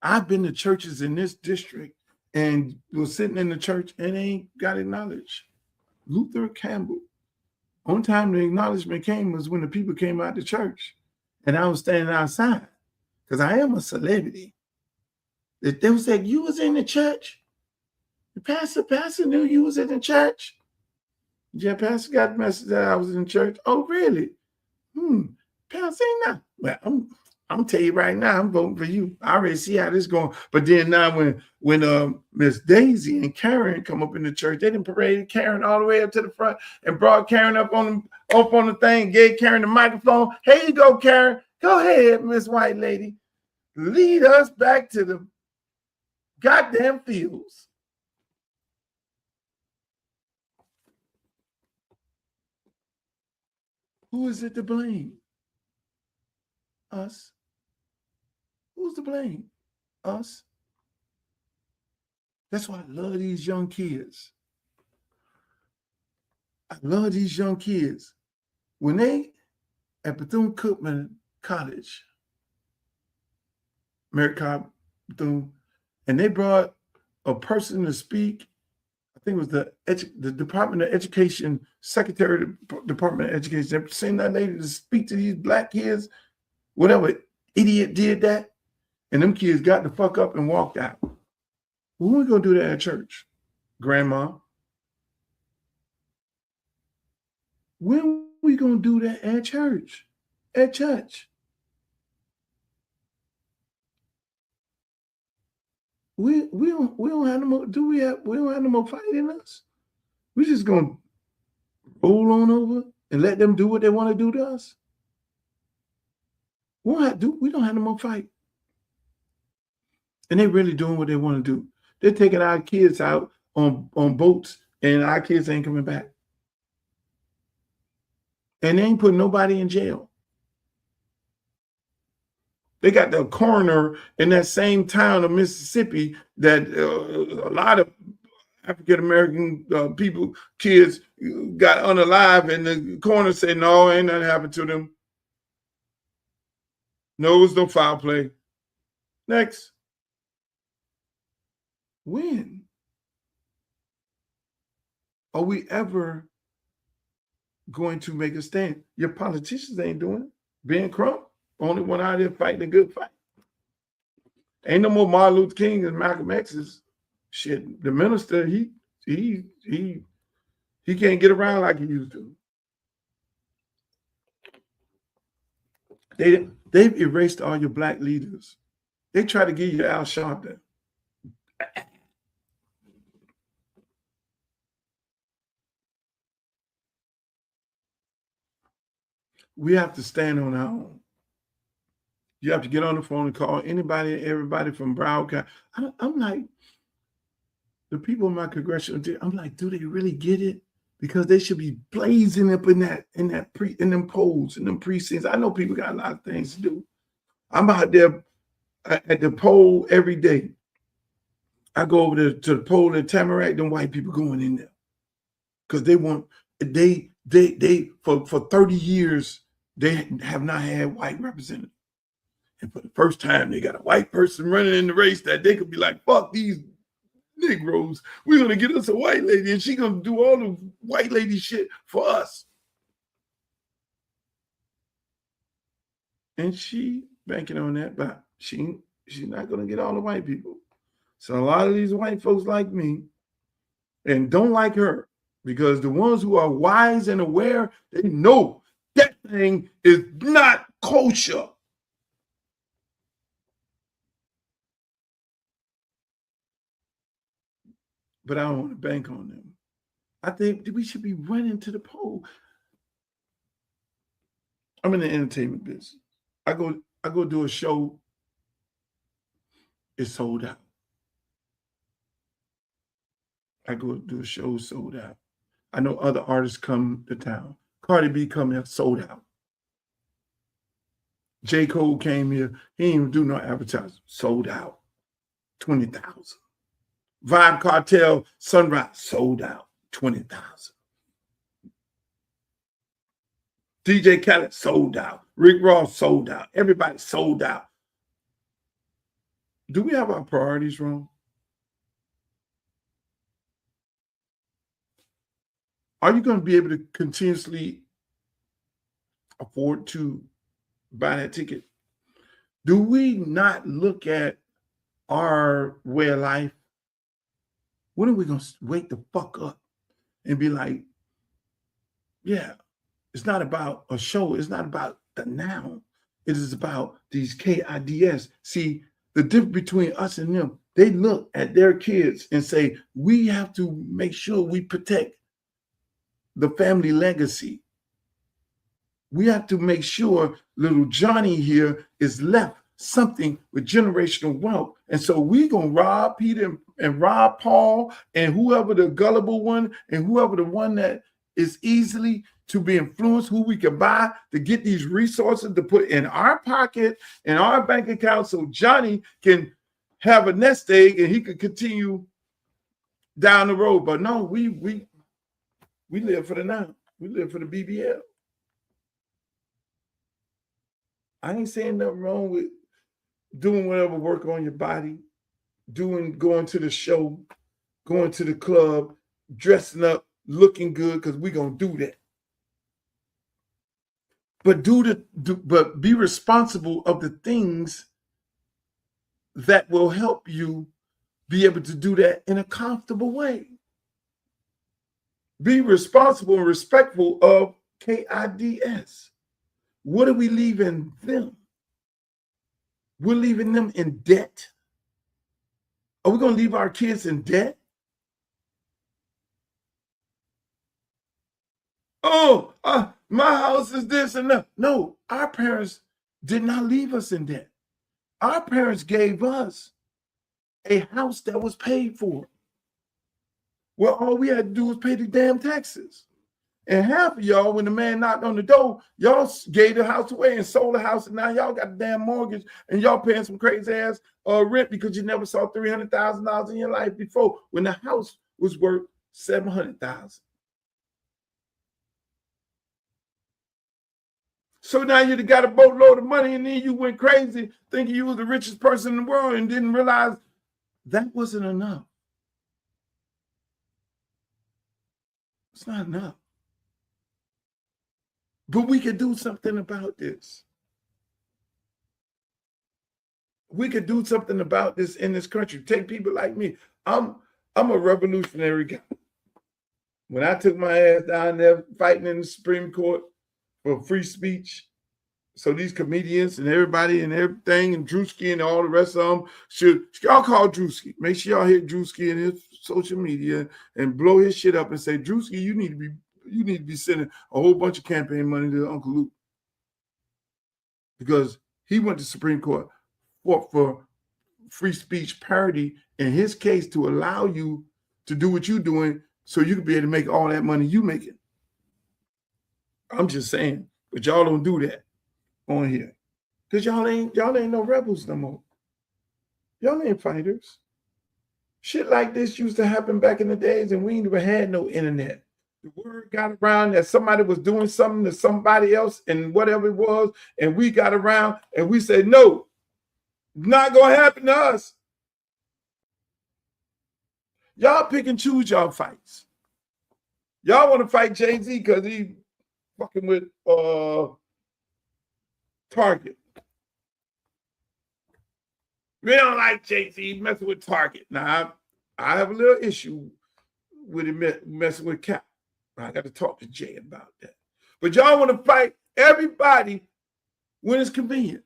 I've been to churches in this district and was sitting in the church and they ain't got acknowledged. Luther Campbell. Only time the acknowledgement came was when the people came out to church and I was standing outside, because I am a celebrity. They was like, you was in the church? The pastor knew you was in the church? Yeah, pastor got the message that I was in church. Oh, really? Pastor ain't not. Well, I'm gonna tell you right now, I'm voting for you. I already see how this going. But then now when Miss Daisy and Karen come up in the church, they didn't parade Karen all the way up to the front and brought Karen up on the thing, gave Karen the microphone. Here you go, Karen. Go ahead, Miss White Lady. Lead us back to the goddamn fields. Who is it to blame? Us. Who's to blame? Us. That's why I love these young kids. I love these young kids. When they at Bethune-Cookman College, Merritt Bethune, and they brought a person to speak. I think it was the Department of Education, Secretary of the Department of Education, they sent that lady to speak to these black kids. Whatever idiot did that, and them kids got the fuck up and walked out. When we gonna do that at church, Grandma? When we gonna do that at church? At church? We don't have no more. We don't have no more fight in us. We just gonna roll on over and let them do what they want to do to us. We don't have no more fight. And they really doing what they want to do. They're taking our kids out on boats, and our kids ain't coming back. And they ain't putting nobody in jail. They got the coroner in that same town of Mississippi that a lot of African-American kids got unalive, and the coroner said, no, ain't nothing happened to them. No, it was no foul play. Next. When are we ever going to make a stand? Your politicians ain't doing it. Ben Crump, only one out there fighting a good fight. Ain't no more Martin Luther King and Malcolm X's. Shit, the minister, he can't get around like he used to. They've erased all your black leaders. They try to give you Al Sharpton. we have to stand on our own. You have to get on the phone and call anybody, everybody from Broward County. I'm like, the people in my congressional district, I'm like, do they really get it? Because they should be blazing up in them polls, in them precincts. I know people got a lot of things to do. I'm out there at the poll every day. I go over to the poll in Tamarack, them white people going in there. Because for 30 years, they have not had white representatives. And for the first time, they got a white person running in the race that they could be like, fuck these Negroes. We're going to get us a white lady, and she's going to do all the white lady shit for us. And she banking on that, but she's not going to get all the white people. So a lot of these white folks like me and don't like her, because the ones who are wise and aware, they know that thing is not kosher. But I don't want to bank on them. I think we should be running to the poll. I'm in the entertainment business. I go do a show. It's sold out. I go do a show, sold out. I know other artists come to town. Cardi B come here, sold out. J. Cole came here. He didn't even do no advertising. Sold out. 20,000. Vibe Cartel, Sunrise, sold out. 20,000. DJ Khaled, sold out. Rick Ross, sold out. Everybody sold out. Do we have our priorities wrong? Are you going to be able to continuously afford to buy that ticket? Do we not look at our way of life? When are we going to wake the fuck up and be like, yeah, it's not about a show. It's not about the now. It is about these KIDS. See, the difference between us and them, they look at their kids and say, we have to make sure we protect the family legacy. We have to make sure little Johnny here is left something with generational wealth. And so we gonna rob Peter and rob Paul and whoever the gullible one and whoever the one that is easily to be influenced, who we can buy to get these resources to put in our pocket, in our bank account, so Johnny can have a nest egg and he could continue down the road. But no, we live for the now. We live for the BBL. I ain't saying nothing wrong with doing whatever work on your body, going to the show, going to the club, dressing up, looking good, because we're gonna do that. But but be responsible of the things that will help you be able to do that in a comfortable way. Be responsible and respectful of KIDS. What are we leaving them? We're leaving them in debt. Are we going to leave our kids in debt? Oh, my house is this and that. No, our parents did not leave us in debt. Our parents gave us a house that was paid for. Well, all we had to do was pay the damn taxes. And half of y'all, when the man knocked on the door, y'all gave the house away and sold the house, and now y'all got the damn mortgage, and y'all paying some crazy ass rent because you never saw $300,000 in your life before, when the house was worth $700,000. So now you got a boatload of money, and then you went crazy thinking you was the richest person in the world and didn't realize that wasn't enough. It's not enough. But we could do something about this. We could do something about this in this country. Take people like me. I'm a revolutionary guy. When I took my ass down there fighting in the Supreme Court for free speech, so these comedians and everybody and everything and Drewski and all the rest of them y'all call Drewski. Make sure y'all hit Drewski in his social media and blow his shit up and say, Drewski, you need to be sending a whole bunch of campaign money to Uncle Luke. because he went to Supreme Court for free speech parity in his case to allow you to do what you're doing so you can be able to make all that money you making. I'm just saying, but y'all don't do that on here. Because y'all ain't no rebels no more. Y'all ain't fighters. Shit like this used to happen back in the days and we ain't even had no internet. The word got around that somebody was doing something to somebody else and whatever it was, and we got around and we said, no, not gonna happen to us. Y'all pick and choose y'all fights. Y'all want to fight Jay-Z because he fucking with Target. We don't like Jay-Z messing with Target. Now, I have a little issue with him messing with Cap. I got to talk to Jay about that. But y'all want to fight everybody when it's convenient.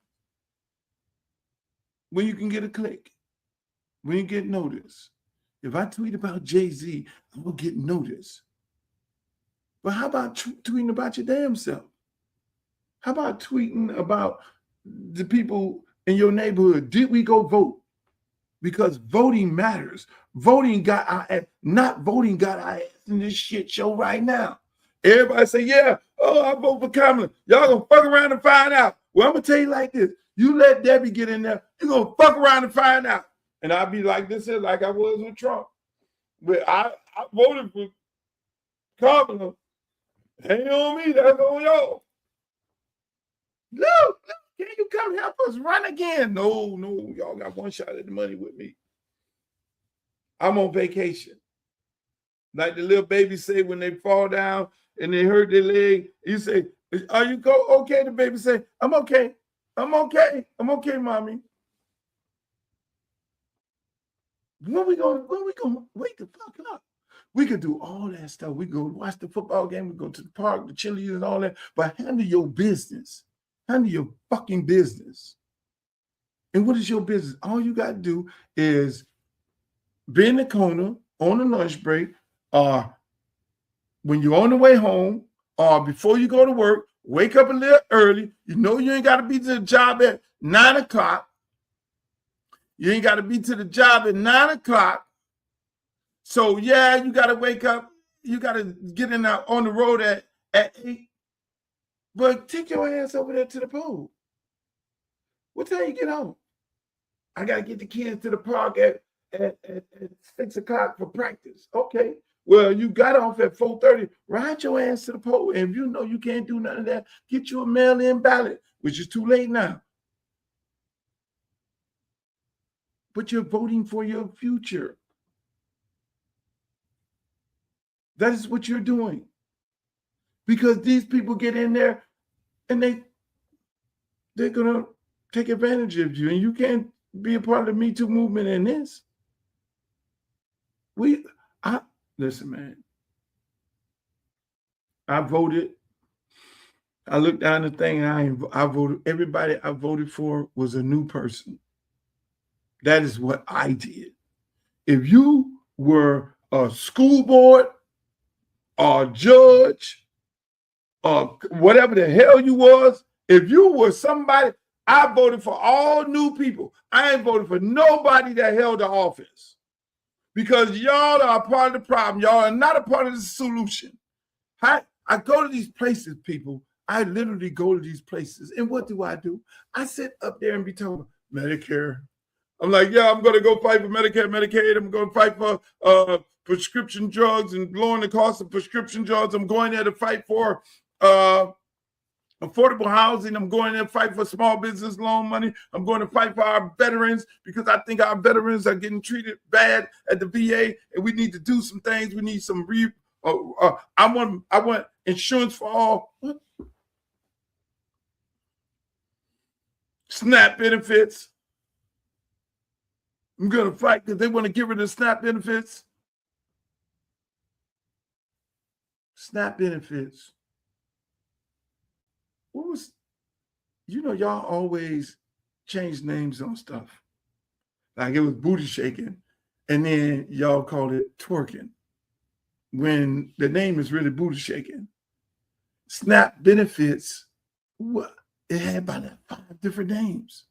When you can get a click. When you get noticed. If I tweet about Jay-Z, I'm going to get noticed. But how about tweeting about your damn self? How about tweeting about the people in your neighborhood? Did we go vote? Because voting matters. Voting got our ass, not voting got our ass in this shit show right now. Everybody say, yeah, oh, I vote for Kamala. Y'all gonna fuck around and find out. Well, I'm gonna tell you like this. You let Debbie get in there, you're gonna fuck around and find out. And I'll be like this, like I was with Trump. But I voted for Kamala. Ain't on me, that's on y'all. Look, can you come help us run again? No, y'all got one shot at the money with me. I'm on vacation. Like the little babies say when they fall down and they hurt their leg, you say, are you okay? The baby say, I'm okay. I'm okay, mommy. When we gonna wake the fuck up? We could do all that stuff. We go watch the football game, we go to the park, the Chili's and all that, but handle your business. Handle your fucking business. And what is your business? All you got to do is be in the corner on a lunch break, or when you're on the way home, or before you go to work, wake up a little early. You know you ain't got to be to the job at 9 o'clock. You ain't got to be to the job at 9 o'clock. So, yeah, you got to wake up. You got to get in on the road at 8. But take your ass over there to the pool. What time you get home? I got to get the kids to the park at 6 o'clock for practice. Okay. Well, you got off at 4:30. Ride your ass to the poll. And if you know you can't do none of that, get you a mail-in ballot, which is too late now. But you're voting for your future. That is what you're doing. Because these people get in there and they're going to take advantage of you. And you can't be a part of the Me Too movement in this. Listen, man. I voted. I looked down the thing and I voted. Everybody I voted for was a new person. That is what I did. If you were a school board or a judge or whatever the hell you was, if you were somebody, I voted for all new people. I ain't voted for nobody that held the office. Because y'all are a part of the problem. Y'all are not a part of the solution. I go to these places, people. I literally go to these places. And what do? I sit up there and be talking Medicare. I'm like, yeah, I'm going to go fight for Medicare, Medicaid. I'm going to fight for prescription drugs and lowering the cost of prescription drugs. I'm going there to fight for affordable housing. I'm going there to fight for small business loan money. I'm going to fight for our veterans because I think our veterans are getting treated bad at the VA, and we need to do some things. We need some I want insurance for all. SNAP benefits. I'm going to fight because they want to get rid of SNAP benefits. SNAP benefits. Y'all always change names on stuff. Like it was booty shaking, and then y'all called it twerking when the name is really booty shaking. SNAP benefits, It had about 5 different names.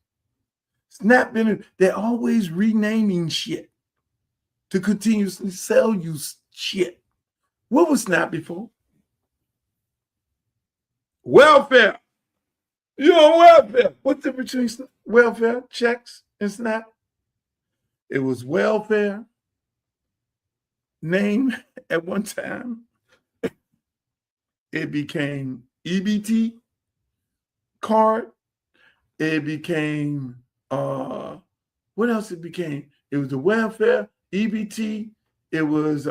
SNAP benefit, they're always renaming shit to continuously sell you shit. What was SNAP before? Welfare. You're on welfare. What's the difference between welfare checks and SNAP? It was welfare, name at one time. It became EBT card. It became, what else it became? It was the welfare, EBT. It was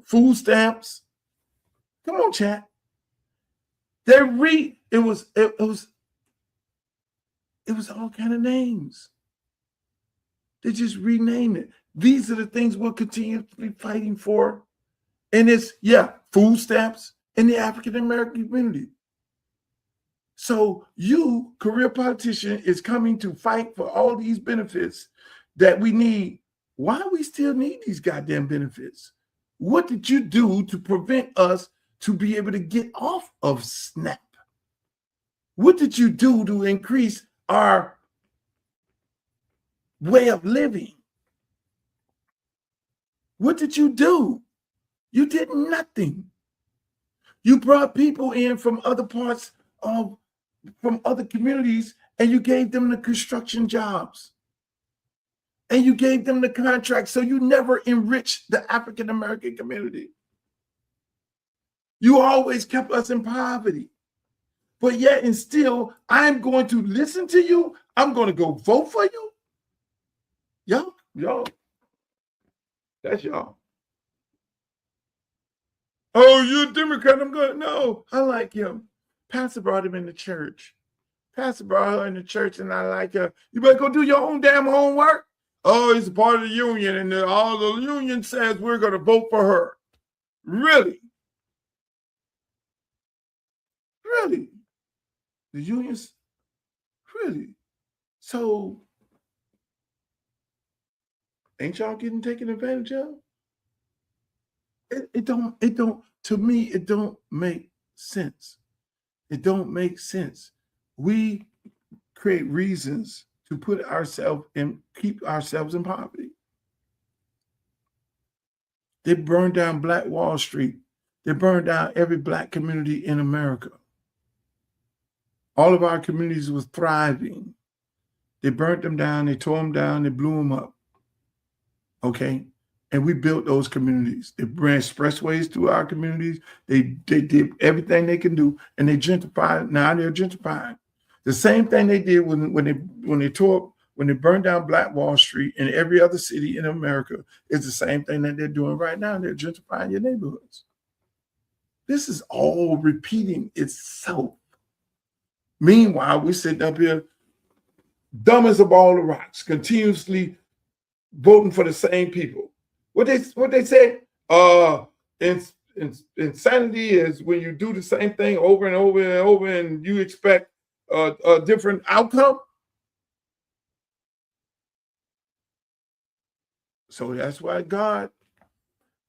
food stamps. Come on, chat. It was all kind of names. They just rename it. These are the things we're continuously fighting for. And it's, food stamps in the African American community. So you, career politician, is coming to fight for all these benefits that we need. Why do we still need these goddamn benefits? What did you do to prevent us to be able to get off of SNAP? What did you do to increase our way of living? What did you do? You did nothing. You brought people in from other parts of, from other communities, and you gave them the construction jobs. And you gave them the contracts, so you never enriched the African American community. You always kept us in poverty. But yet and still, I'm going to listen to you. I'm going to go vote for you. Y'all. That's y'all. Oh, you're a Democrat. I'm going, no, I like him. Pastor brought him in the church. Pastor brought her in the church, and I like her. You better go do your own damn homework. Oh, he's a part of the union, and all the union says we're going to vote for her. Really? Really? The unions? Really? So, ain't y'all getting taken advantage of? It don't, to me, it don't make sense. It don't make sense. We create reasons to put ourselves in, keep ourselves in poverty. They burned down Black Wall Street. They burned down every Black community in America. All of our communities was thriving. They burnt them down, they tore them down, they blew them up. Okay? And we built those communities. They ran expressways through our communities. They did everything they can do, and they gentrified. Now they're gentrifying. The same thing they did when they burned down Black Wall Street and every other city in America is the same thing that they're doing right now. They're gentrifying your neighborhoods. This is all repeating itself. Meanwhile, we're sitting up here, dumb as a ball of rocks, continuously voting for the same people. What they say? Insanity is when you do the same thing over and over and over, and you expect a different outcome. So that's why God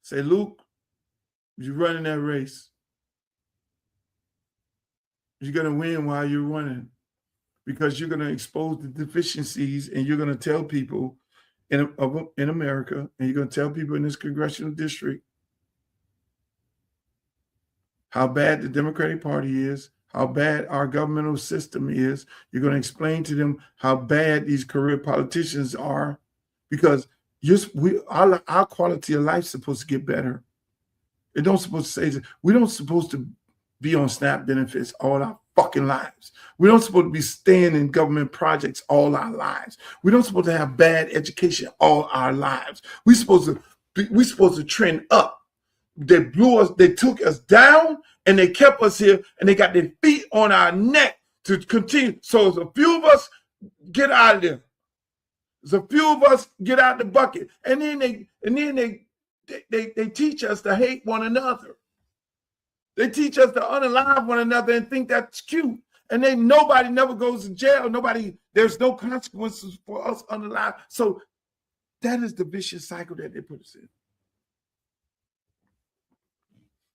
said, Luke, you're running that race. You're going to win while you're running, because you're going to expose the deficiencies, and you're going to tell people in America, and you're going to tell people in this congressional district how bad the Democratic Party is, how bad our governmental system is. You're going to explain to them how bad these career politicians are, because our quality of life is supposed to get better. It don't supposed to say, we don't supposed to be on SNAP benefits all our fucking lives. We don't supposed to be staying in government projects all our lives. We don't supposed to have bad education all our lives. We supposed to trend up. They blew us, they took us down, and they kept us here, and they got their feet on our neck to continue. So as a few of us get out of there. As a few of us get out the bucket. And then they teach us to hate one another. They teach us to unalive one another and think that's cute. And then nobody never goes to jail. There's no consequences for us unalive. So that is the vicious cycle that they put us in.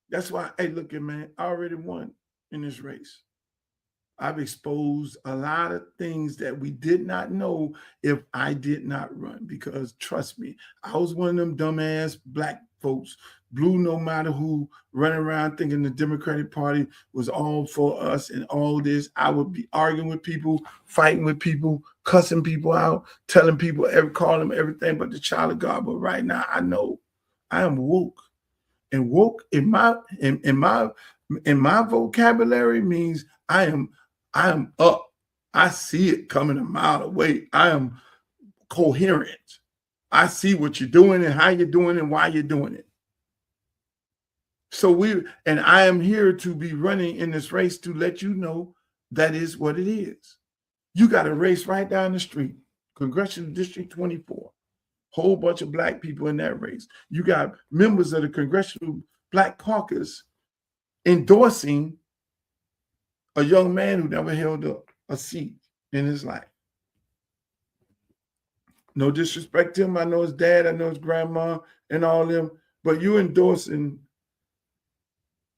That's why, hey, look, man, I already won in this race. I've exposed a lot of things that we did not know if I did not run. Because trust me, I was one of them dumbass black folks, blue no matter who, running around thinking the Democratic Party was all for us and all this. I would be arguing with people, fighting with people, cussing people out, telling people, calling them everything but the child of God. But right now, I know I am woke. And woke in my vocabulary means I am up. I see it coming a mile away. I am coherent. I see what you're doing and how you're doing it and why you're doing it. So I am here to be running in this race to let you know that is what it is. You got a race right down the street, Congressional District 24. Whole bunch of black people in that race. You got members of the Congressional Black Caucus endorsing a young man who never held a seat in his life. No disrespect to him. I know his dad, I know his grandma and all them, but you're endorsing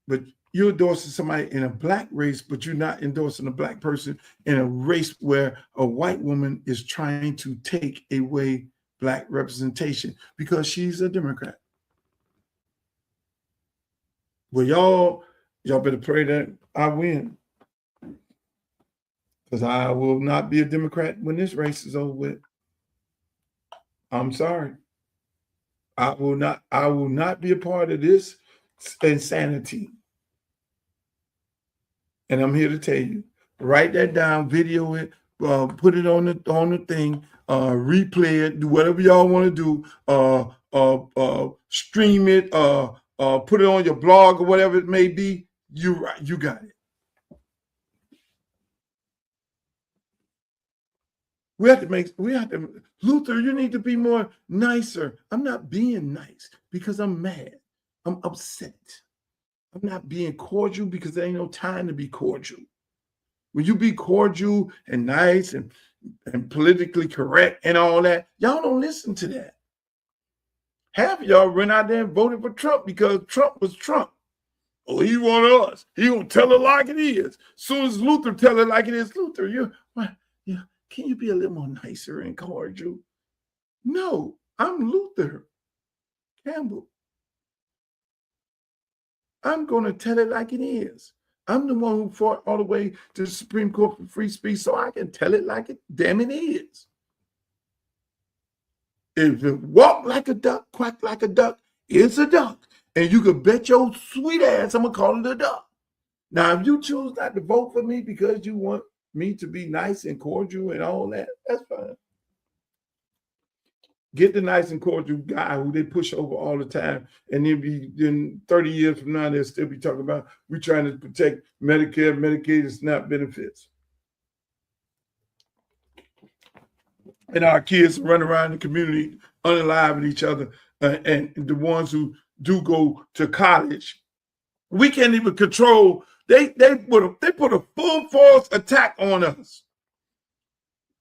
somebody in a black race, but you're not endorsing a black person in a race where a white woman is trying to take away black representation because she's a Democrat. Well, y'all better pray that I win, because I will not be a Democrat when this race is over with. I'm sorry. I will not be a part of this insanity. And I'm here to tell you, write that down, video it, put it on the thing, replay it, do whatever y'all want to do, stream it, put it on your blog or whatever it may be. You got it. Luther, you need to be more nicer. I'm not being nice because I'm mad. I'm upset. I'm not being cordial because there ain't no time to be cordial. When you be cordial and nice and politically correct and all that, y'all don't listen to that. Half of y'all ran out there and voted for Trump because Trump was Trump. Oh, he wanted us. He gonna tell it like it is. Soon as Luther tell it like it is, Luther, can you be a little more nicer and cordial? No, I'm Luther Campbell. I'm going to tell it like it is. I'm the one who fought all the way to the Supreme Court for free speech, so I can tell it like it damn it is. If you walk like a duck, quack like a duck, it's a duck. And you can bet your sweet ass I'm going to call it a duck. Now, if you choose not to vote for me because you want me to be nice and cordial and all that, that's fine. Get the nice and cordial guy who they push over all the time, and then 30 years from now, they'll still be talking about we're trying to protect Medicare, Medicaid, and SNAP benefits. And our kids run around the community unaliving each other, and the ones who do go to college, we can't even control. They put a full force attack on us.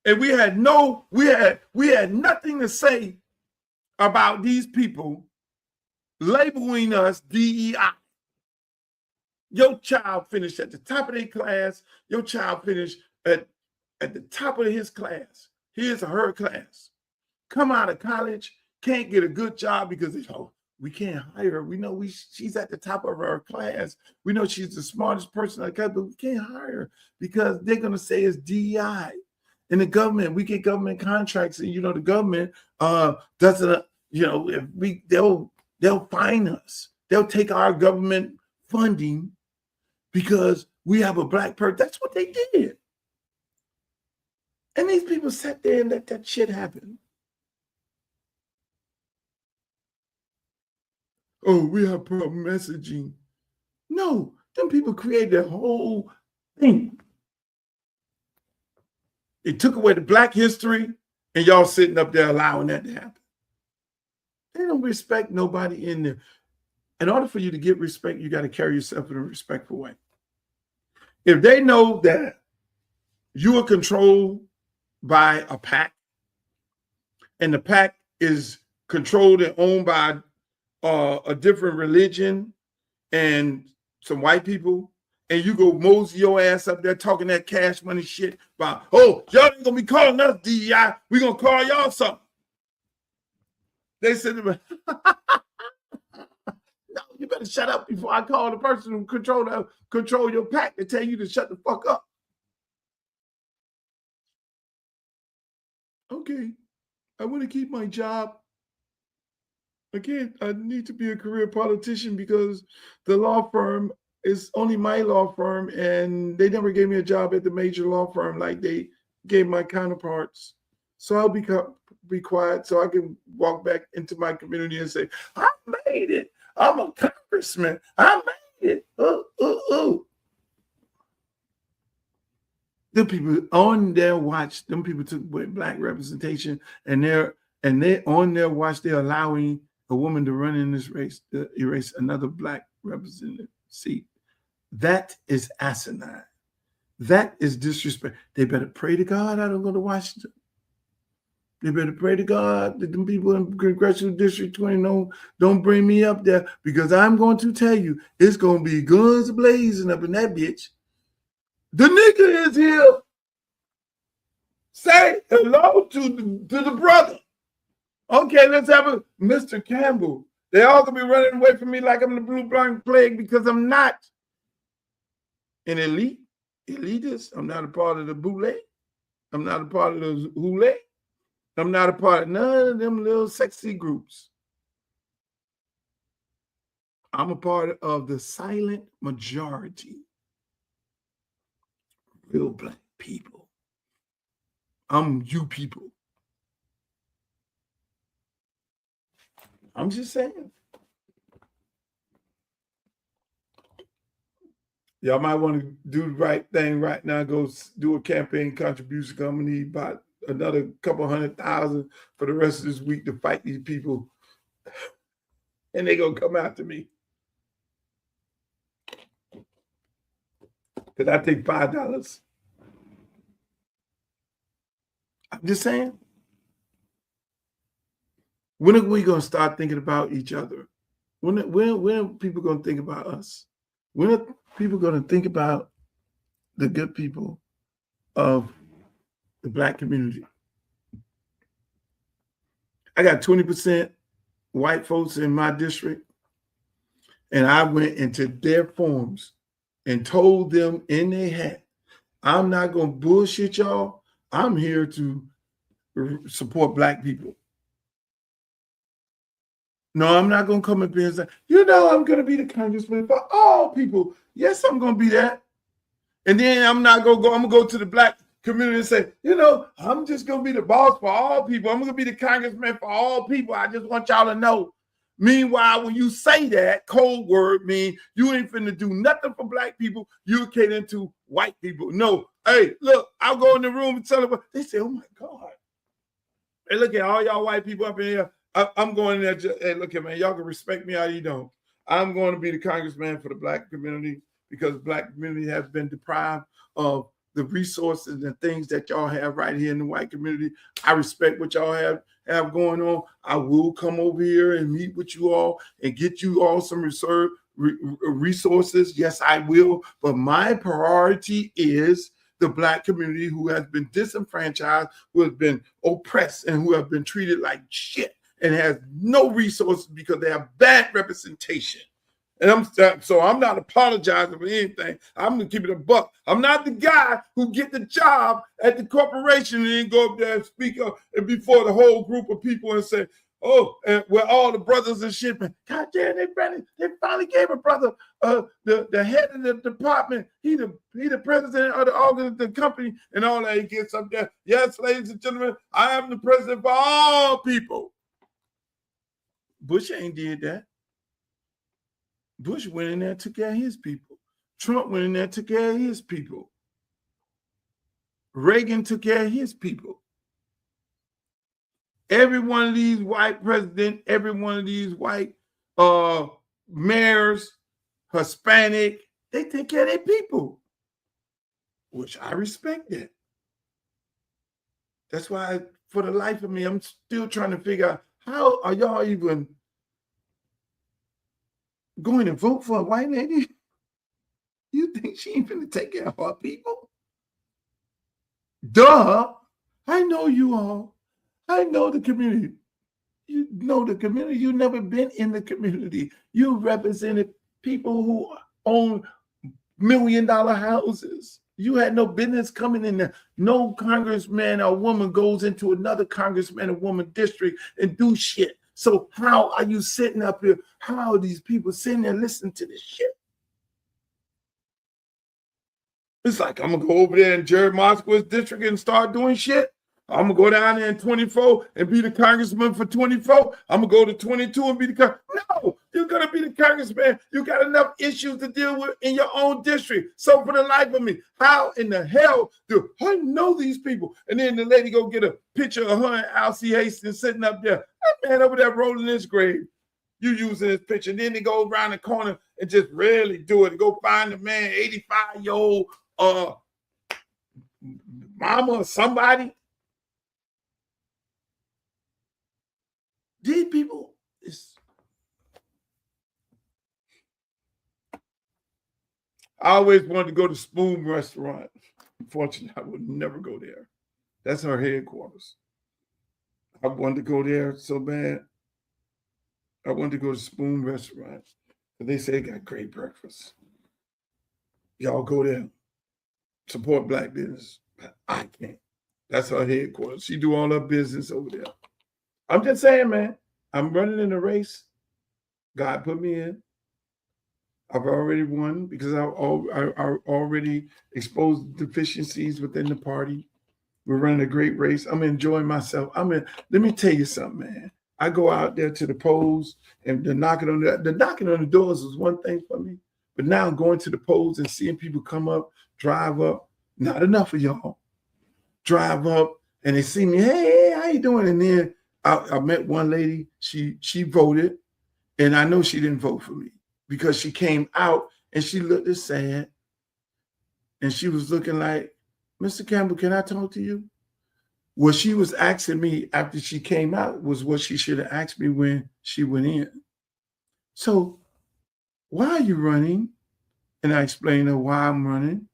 And we had nothing to say about these people labeling us DEI. Your child finished at the top of their class. Your child finished at the top of his class, his or her class. Come out of college, can't get a good job because we can't hire her. We know she's at the top of her class. We know she's the smartest person in the country, but we can't hire her because they're going to say it's DEI. In the government, we get government contracts, and the government doesn't. They'll fine us. They'll take our government funding because we have a black person. That's what they did. And these people sat there and let that shit happen. Oh, we have problem messaging. No, them people created a whole thing. They took away the black history, and y'all sitting up there allowing that to happen. They don't respect nobody in there. In order for you to get respect, you got to carry yourself in a respectful way. If they know that you are controlled by a pack, and the pack is controlled and owned by a different religion and some white people, and you go mosey your ass up there talking that cash money shit about, oh, y'all ain't gonna be calling us DEI. We gonna call y'all something. They said to me, no, you better shut up before I call the person who control your pack to tell you to shut the fuck up. Okay, I want to keep my job. I need to be a career politician because the law firm is only my law firm, and they never gave me a job at the major law firm like they gave my counterparts. So I'll be quiet so I can walk back into my community and say, I made it. I'm a congressman. I made it. The people on their watch, them people took away black representation, and they on their watch, they're allowing a woman to run in this race to erase another black representative seat. That is asinine. That is disrespect. They better pray to God I don't go to Washington. They better pray to God that them people in Congressional District 20 don't bring me up there, because I'm going to tell you, it's going to be guns blazing up in that bitch. The nigga is here. Say hello to the brother. Okay, let's have a Mr. Campbell. They all gonna be running away from me like I'm the blue blind plague, because I'm not an elitist. I'm not a part of the boule. I'm not a part of the hule. I'm not a part of none of them little sexy groups. I'm a part of the silent majority. Real black people. I'm you people. I'm just saying. Y'all might want to do the right thing right now. Go do a campaign contribution company, about another couple 100,000 for the rest of this week to fight these people. And they're going to come after me. Because I take $5. I'm just saying. When are we going to start thinking about each other? When are people going to think about us? When are people going to think about the good people of the black community? I got 20% white folks in my district, and I went into their forums and told them in their hat, I'm not going to bullshit y'all. I'm here to support black people. No, I'm not going to come up here and say, I'm going to be the congressman for all people. Yes, I'm going to be that. And then I'm going to go to the black community and say, I'm just going to be the boss for all people. I'm going to be the congressman for all people. I just want y'all to know. Meanwhile, when you say that code word, mean you ain't finna do nothing for black people. You're catering to white people. No, hey, look, I'll go in the room and tell them. They say, oh my God. Hey, look at all y'all white people up in here. I'm going in there. Hey, look at, man, y'all can respect me or you don't. I'm going to be the congressman for the black community, because the black community has been deprived of the resources and things that y'all have right here in the white community. I respect what y'all have going on. I will come over here and meet with you all and get you all some resources. Yes, I will. But my priority is the black community, who has been disenfranchised, who has been oppressed, and who have been treated like shit and has no resources because they have bad representation. And I'm not apologizing for anything. I'm gonna keep it a buck. I'm not the guy who get the job at the corporation and then go up there and speak up and before the whole group of people and say, oh, and where all the brothers and shit, man. God damn, they finally gave a brother the head of the department. He the president of the company and all that. He gets up there. Yes, ladies and gentlemen, I am the president for all people. Bush ain't did that. Bush went in there and took care of his people. Trump went in there and took care of his people. Reagan took care of his people. Every one of these white presidents, every one of these white mayors, Hispanic, they take care of their people, which I respect that. That's why, for the life of me, I'm still trying to figure out, how are y'all even going to vote for a white lady? You think she ain't finna take care of her people? Duh. I know you all. I know the community. You know the community. You've never been in the community. You represented people who own $1 million houses. You had no business coming in there. No congressman or woman goes into another congressman or woman district and do shit. So how are you sitting up here? How are these people sitting there listening to this shit? It's like, I'm going to go over there in Jared Moskowitz's district and start doing shit. I'm going to go down there in 24 and be the congressman for 24. I'm going to go to 22 and be the congressman. No, you're going to be the congressman. You got enough issues to deal with in your own district. So for the life of me, how in the hell do I know these people? And then the lady go get a picture of her and Alcee Hastings sitting up there. That man over there rolling his grave. You using this picture. And then they go around the corner and just really do it. Go find the man, 85-year-old mama or somebody. These people, I always wanted to go to Spoon Restaurant. Unfortunately, I would never go there. That's our headquarters. I wanted to go there so bad. I wanted to go to Spoon Restaurant. But they say they got great breakfast. Y'all go there. Support Black business. I can't. That's her headquarters. She do all her business over there. I'm just saying, man, I'm running in a race. God put me in. I've already won because I already exposed deficiencies within the party. We're running a great race. I'm enjoying myself. Let me tell you something, man. I go out there to the polls and the knocking on the doors was one thing for me. But now I'm going to the polls and seeing people come up, drive up. Not enough of y'all. Drive up and they see me, hey, how you doing? And then I met one lady, she voted, and I know she didn't vote for me because she came out and she looked as sad. And she was looking like, Mr. Campbell, can I talk to you? What she was asking me after she came out was what she should have asked me when she went in. So why are you running? And I explained to her why I'm running.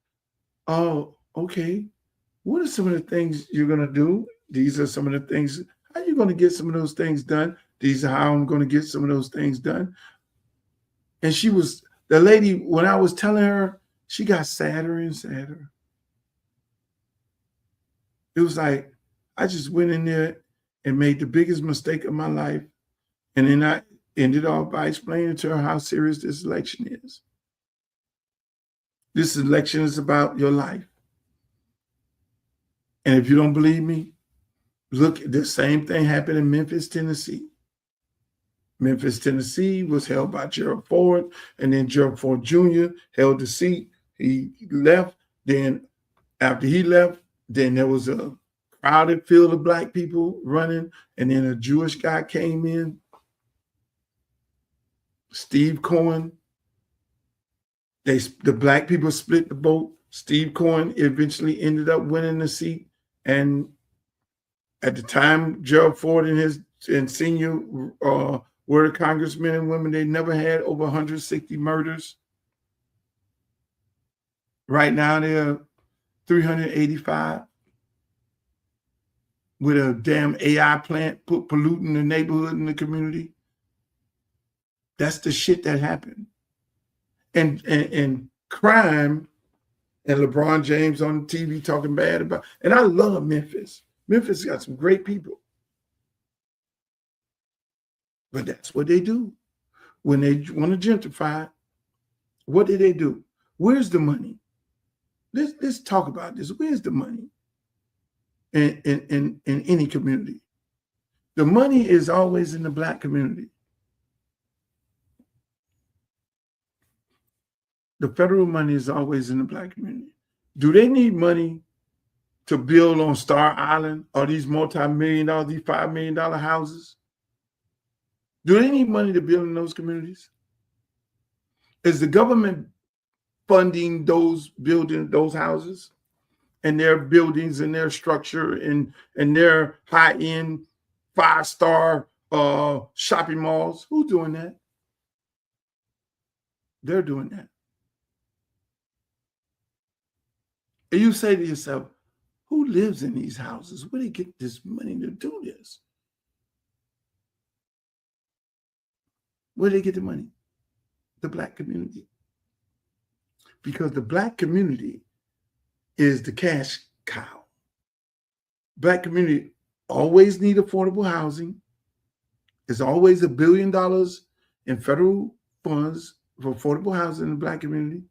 Oh, okay. What are some of the things you're going to do? These are some of the things. How are you going to get some of those things done? These are how I'm going to get some of those things done. And the lady, when I was telling her, she got sadder and sadder. It was like, I just went in there and made the biggest mistake of my life. And then I ended off by explaining to her how serious this election is. This election is about your life. And if you don't believe me, look, the same thing happened in Memphis, Tennessee. Memphis, Tennessee was held by Gerald Ford, and then Gerald Ford Jr. held the seat. He left. Then after he left, then there was a crowded field of Black people running, and then a Jewish guy came in, Steve Cohen. The Black people split the vote. Steve Cohen eventually ended up winning the seat. And at the time, Gerald Ford and senior were congressmen and women. They never had over 160 murders. Right now, they're 385 with a damn AI plant polluting the neighborhood and the community. That's the shit that happened. And crime, and LeBron James on TV talking bad about, and I love Memphis. Memphis got some great people. But that's what they do. When they want to gentrify, what do? Where's the money? Let's talk about this. Where's the money in any community? The money is always in the Black community. The federal money is always in the Black community. Do they need money to build on Star Island or these multi-million-dollar, these $5 million houses? Do they need money to build in those communities? Is the government funding those houses and their buildings and their structure and their high-end 5-star shopping malls? Who's doing that? They're doing that. And you say to yourself, who lives in these houses? Where do they get this money to do this? Where do they get the money? The Black community. Because the Black community is the cash cow. Black community always need affordable housing. There's always $1 billion in federal funds for affordable housing in the Black community.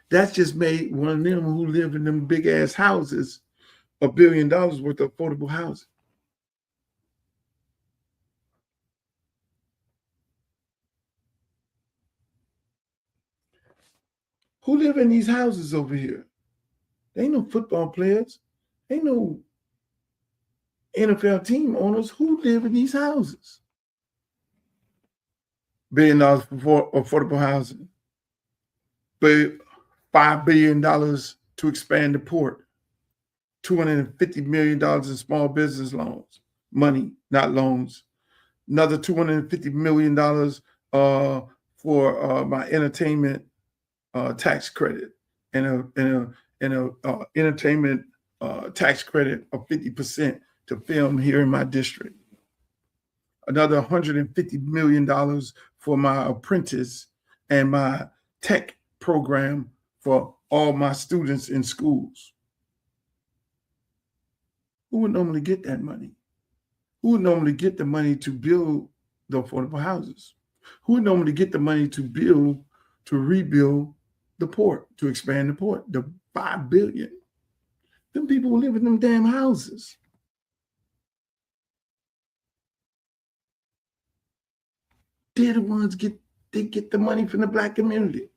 That's just made one of them who live in them big ass houses $1 billion worth of affordable housing. Who live in these houses over here? They ain't no football players. Ain't no NFL team owners. Who live in these houses? $1 billion for affordable housing. But $5 billion to expand the port. $250 million in small business loans. Money, not loans. Another $250 million for my entertainment tax credit and a entertainment tax credit of 50% to film here in my district. Another $150 million for my apprentice and my tech program for all my students in schools. Who would normally get that money? Who would normally get the money to build the affordable houses? Who would normally get the money to rebuild the port, to expand the port, the $5 billion? Them people who live in them damn houses. They're the ones get the money from the Black community.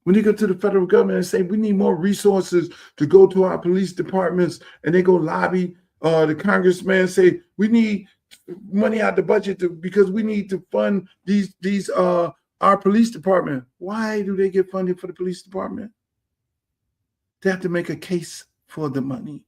When they go to the federal government and say, we need more resources to go to our police departments, and they go lobby the congressman and say, we need money out the budget because we need to fund these our police department. Why do they get funded for the police department? They have to make a case for the money.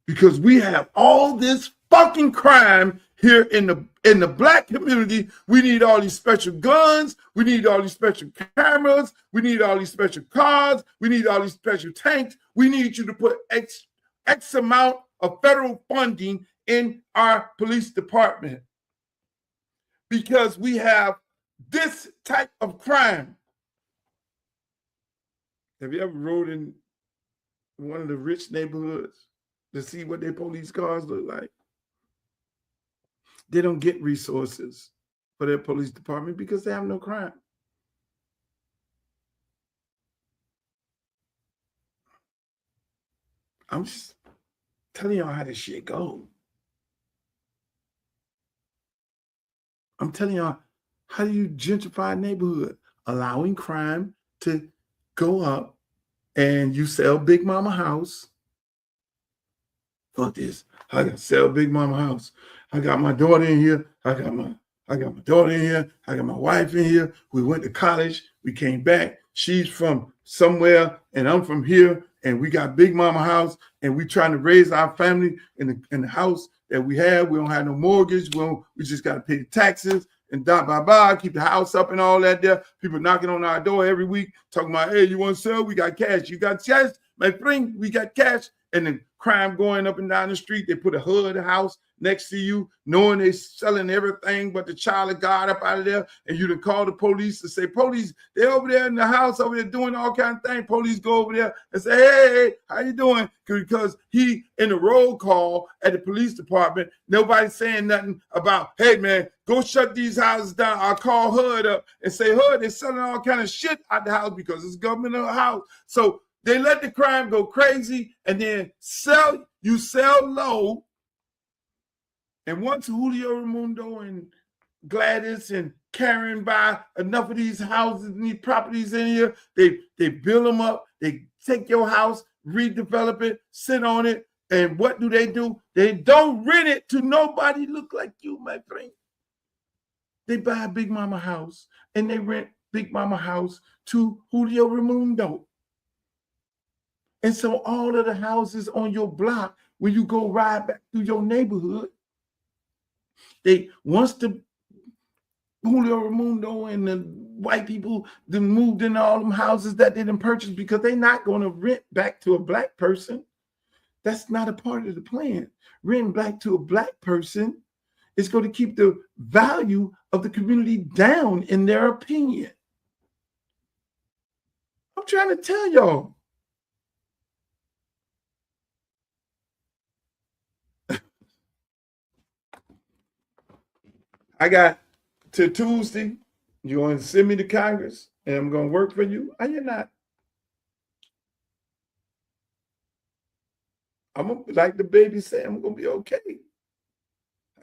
Because we have all this fucking crime here in the Black community. We need all these special guns. We need all these special cameras. We need all these special cars. We need all these special tanks. We need you to put X amount of federal funding in our police department. Because we have this type of crime. Have you ever rode in one of the rich neighborhoods to see what their police cars look like? They don't get resources for their police department because they have no crime. I'm just telling y'all how this shit goes. I'm telling y'all, how do you gentrify a neighborhood? Allowing crime to go up, and you sell Big Mama house. Fuck this. I got to sell Big Mama house. I got my daughter in here. I got my daughter in here. I got my wife in here. We went to college. We came back. She's from somewhere, and I'm from here. And we got Big Mama house, and we trying to raise our family in the house that we have. We don't have no mortgage. We just got to pay the taxes and keep the house up and all that there. People knocking on our door every week talking about, hey, you want to sell? We got cash. You got cash? My friend, we got cash. And then crime going up and down the street. They put a hood house next to you, knowing they selling everything but the child of God up out of there. And you done call the police and say, police, they over there in the house over there doing all kind of things. Police go over there and say, hey, how you doing? Because he in the roll call at the police department, nobody's saying nothing about, hey, man, go shut these houses down. I'll call HUD up and say, HUD, they're selling all kind of shit out the house because it's governmental house. So they let the crime go crazy and then sell low. And once Julio Raimundo and Gladys and Karen buy enough of these houses and these properties in here, they build them up. They take your house, redevelop it, sit on it. And what do? They don't rent it to nobody look like you, my friend. They buy a Big Mama house and they rent Big Mama house to Julio Raimundo. And so all of the houses on your block, when you go ride back through your neighborhood, once the Julio Raimundo and the white people that moved into all them houses that they didn't purchase because they're not going to rent back to a black person. That's not a part of the plan. Renting back to a black person is going to keep the value of the community down, in their opinion. I'm trying to tell y'all. I got till Tuesday. You're going to send me to Congress and I'm going to work for you. Are you not? I'm going to, like the baby said, I'm going to be okay.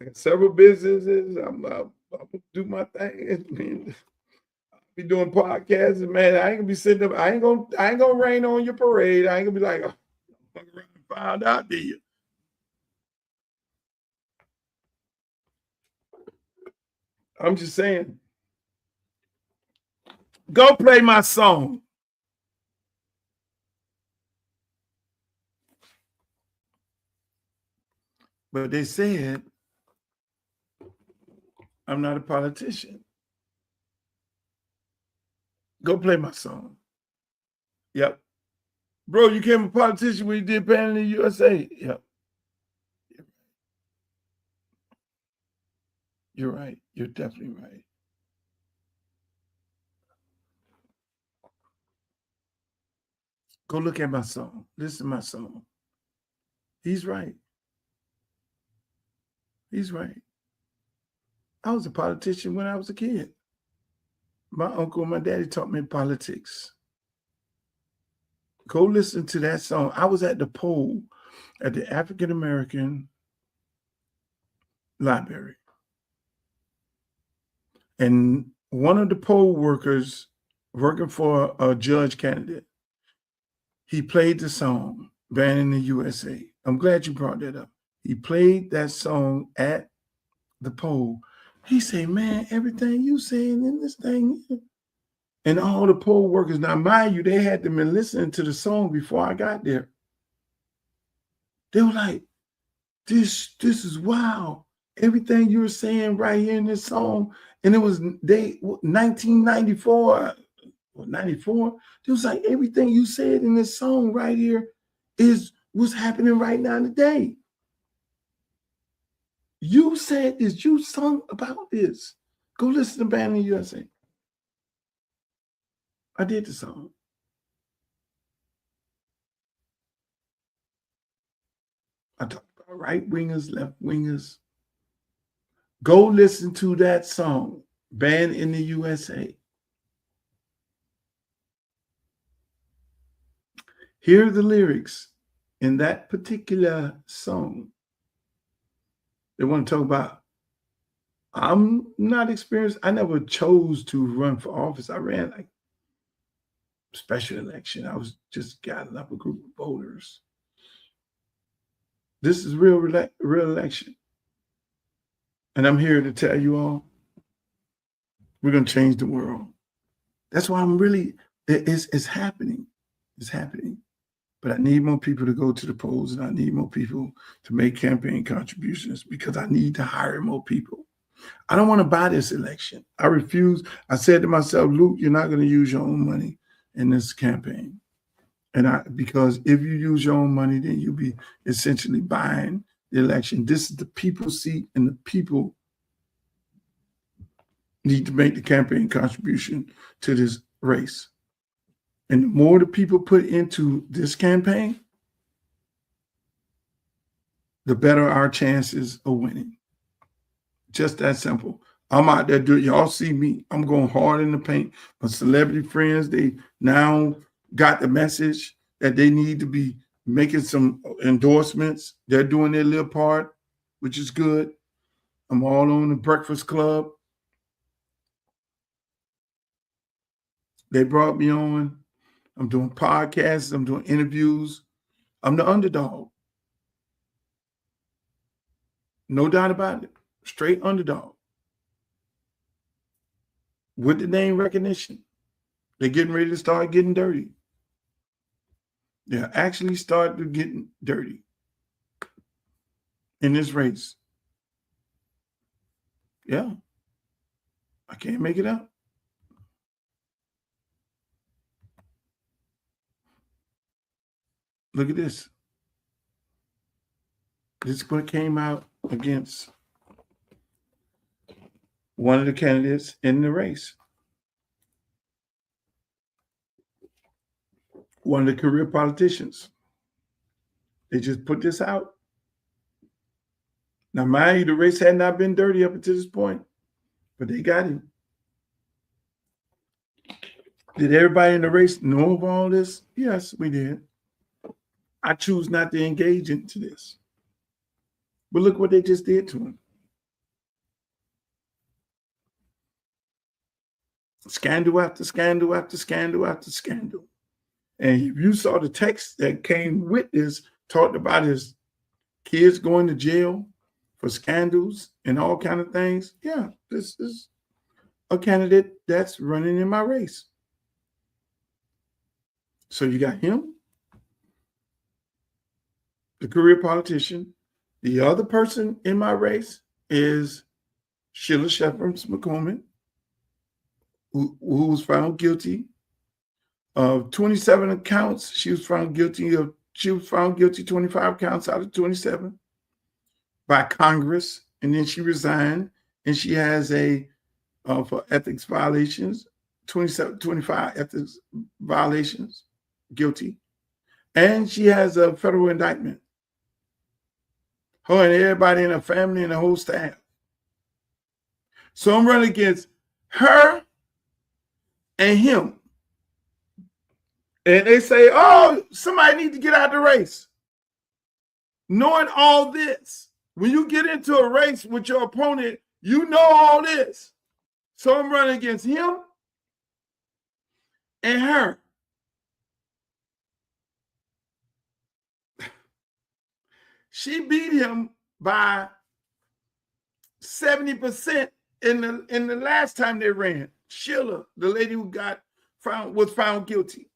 I got several businesses. I'm going to do my thing. I'll be doing podcasts, and man, I ain't gonna be sitting up. I ain't gonna rain on your parade. I ain't gonna be like, oh, fuck around and find out, do you? I'm just saying. Go play my song. But they said I'm not a politician. Go play my song. Yep. Bro, you became a politician when you did Pan in the USA. Yep. You're right. You're definitely right. Go look at my song. Listen to my song. He's right. He's right. I was a politician when I was a kid. My uncle and my daddy taught me politics. Go listen to that song. I was at the poll at the African American Library. And one of the poll workers working for a judge candidate, he played the song, Band in the USA. I'm glad you brought that up. He played that song at the poll. He said, man, everything you saying in this thing. And all the poll workers, now mind you, they had to been listening to the song before I got there. They were like, this is wow. Everything you were saying right here in this song. And it was 1994 or 94. It was like everything you said in this song right here is what's happening right now today. You said this, you sung about this. Go listen to Band in the USA. I did the song. I talked about right wingers, left wingers. Go listen to that song, Band in the USA. Hear the lyrics in that particular song. They want to talk about, I'm not experienced. I never chose to run for office. I ran like special election. I was just gathering up a group of voters. This is real election. And I'm here to tell you all, we're going to change the world. That's why I'm really, it's happening. It's happening. But I need more people to go to the polls, and I need more people to make campaign contributions because I need to hire more people. I don't want to buy this election. I refuse. I said to myself, Luke, you're not going to use your own money in this campaign. Because if you use your own money, then you'll be essentially buying the election. This is the people's seat, and the people need to make the campaign contribution to this race. And the more the people put into this campaign, the better our chances of winning. Just that simple. I'm out there doing, y'all see me, I'm going hard in the paint. My celebrity friends, they now got the message that they need to be making some endorsements. They're doing their little part, which is good. I'm all on the Breakfast Club. They brought me on. I'm doing podcasts. I'm doing interviews. I'm the underdog. No doubt about it. Straight underdog. With the name recognition. They're getting ready to start getting dirty. They're actually starting getting dirty in this race. Yeah. I can't make it up. Look at this. This is what came out against one of the candidates in the race. One of the career politicians. They just put this out. Now, mind you, the race had not been dirty up until this point, but they got him. Did everybody in the race know of all this? Yes, we did. I choose not to engage into this. But look what they just did to him. Scandal after scandal after scandal after scandal. And if you saw the text that came with this, talked about his kids going to jail for scandals and all kind of things. Yeah, this is a candidate that's running in my race. So you got him, the career politician. The other person in my race is Sheila Shepard McCormick, who was found guilty of 27 counts. She was found guilty 25 counts out of 27 by Congress, and then she resigned, and she has a for ethics violations, 25 ethics violations, guilty, and she has a federal indictment. Her and everybody in her family and the whole staff. So I'm running against her and him. And they say, oh, somebody needs to get out of the race. Knowing all this, when you get into a race with your opponent, you know all this. So I'm running against him and her. She beat him by 70% in the last time they ran. Sheila, the lady who was found guilty,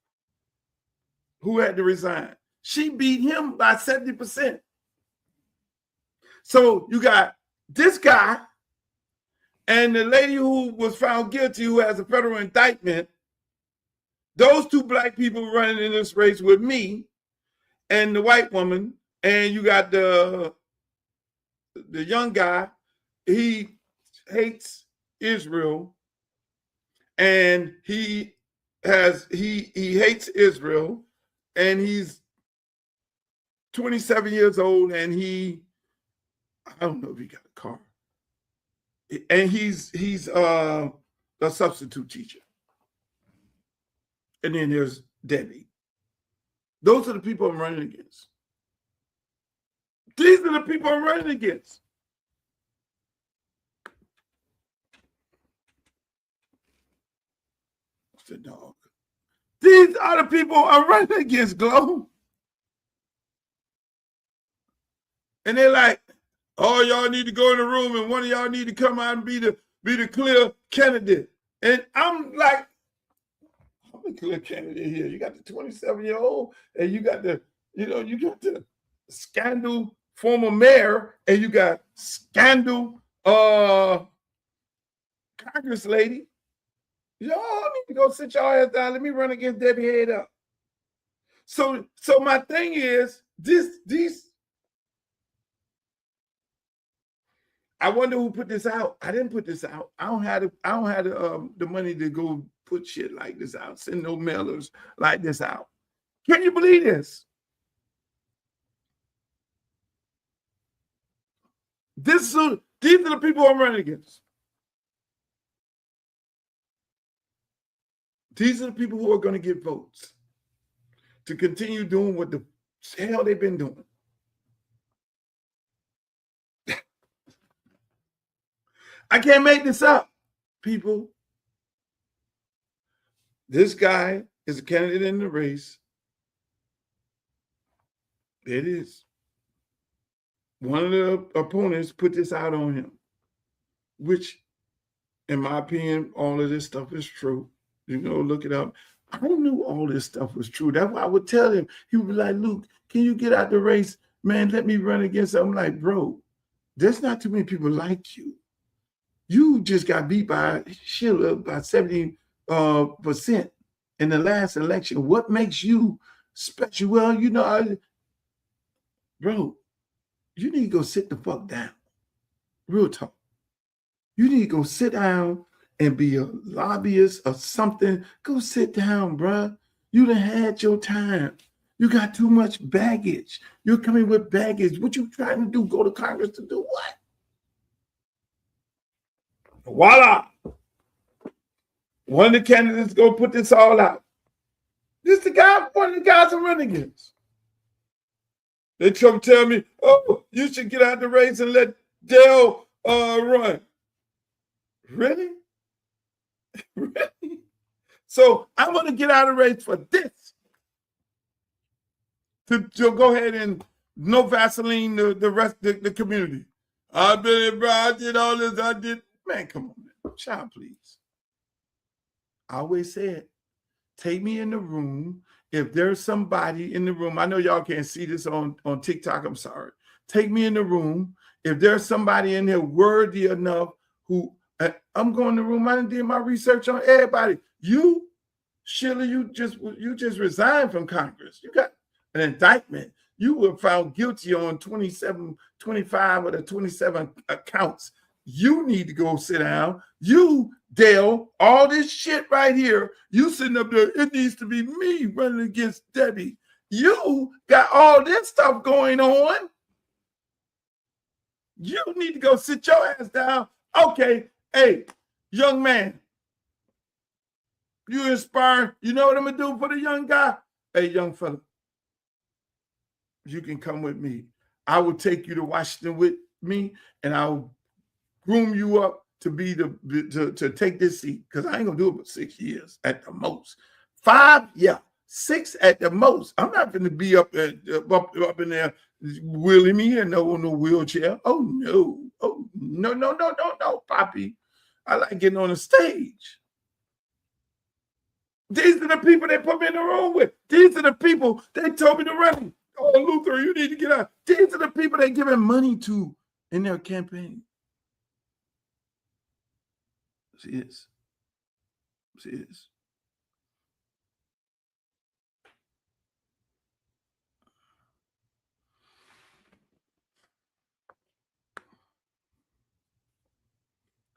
who had to resign. She beat him by 70%. So you got this guy and the lady who was found guilty, who has a federal indictment. Those two black people running in this race with me and the white woman. And you got the young guy. He hates Israel, and he hates Israel, and he's 27 years old, and I don't know if he got a car, and he's a substitute teacher. And then there's Debbie. Those are the people I'm running against. These are the people I'm running against. What's the dog? These are the people I'm running against, Glow. And they're like, oh, y'all need to go in the room and one of y'all need to come out and be the clear candidate. And I'm like, I'm the clear candidate here. You got the 27-year-old and you got the scandal former mayor, and you got scandal Congress lady. Y'all need to go sit y'all ass down. Let me run against Debbie Head Up. So my thing is these. I wonder who put this out. I didn't put this out. I don't have the money to go put shit like this out. Send no mailers like this out. Can you believe this? These are the people I'm running against. These are the people who are going to get votes to continue doing what the hell they've been doing. I can't make this up, people. This guy is a candidate in the race. It is. One of the opponents put this out on him, which, in my opinion, all of this stuff is true. You know, look it up. I knew all this stuff was true. That's why I would tell him. He would be like, Luke, can you get out the race? Man, let me run against him. I'm like, bro, there's not too many people like you. You just got beat by Sheila by 70% in the last election. What makes you special. Well, you know, bro, you need to go sit the fuck down. Real talk. You need to go sit down and be a lobbyist or something. Go sit down, bruh. You done had your time. You got too much baggage. You're coming with baggage. What you trying to do? Go to Congress to do what? Voila. One of the candidates go put this all out. This is the guy, one of the guys I'm running against. They tell me, oh, you should get out the race and let Dale run. Really? Really? So I'm going to get out of the race for this. To go ahead and no Vaseline the rest of the community. I've been, bro, I did all this, I did. Man, come on, man. Child, please. I always said, take me in the room. If there's somebody in the room, I know y'all can't see this on TikTok, I'm sorry. Take me in the room. If there's somebody in here worthy enough who, I'm going in the room, I done did my research on everybody. You, Sheila, you just resigned from Congress. You got an indictment. You were found guilty on 25 of the 27 counts. You need to go sit down. You, Dale, all this shit right here, you sitting up there, it needs to be me running against Debbie. You got all this stuff going on. You need to go sit your ass down. Okay, hey, young man, you inspire. You know what I'm going to do for the young guy? Hey, young fella, you can come with me. I will take you to Washington with me, and I'll groom you up to be to take this seat, because I ain't gonna do it for 6 years at the most. 5, yeah, 6 at the most. I'm not gonna be up in there wheeling me in no wheelchair. Oh no, Poppy. I like getting on the stage. These are the people they put me in the room with. These are the people they told me to run. Oh, Luther, you need to get out. These are the people they're giving money to in their campaign. She is. She is.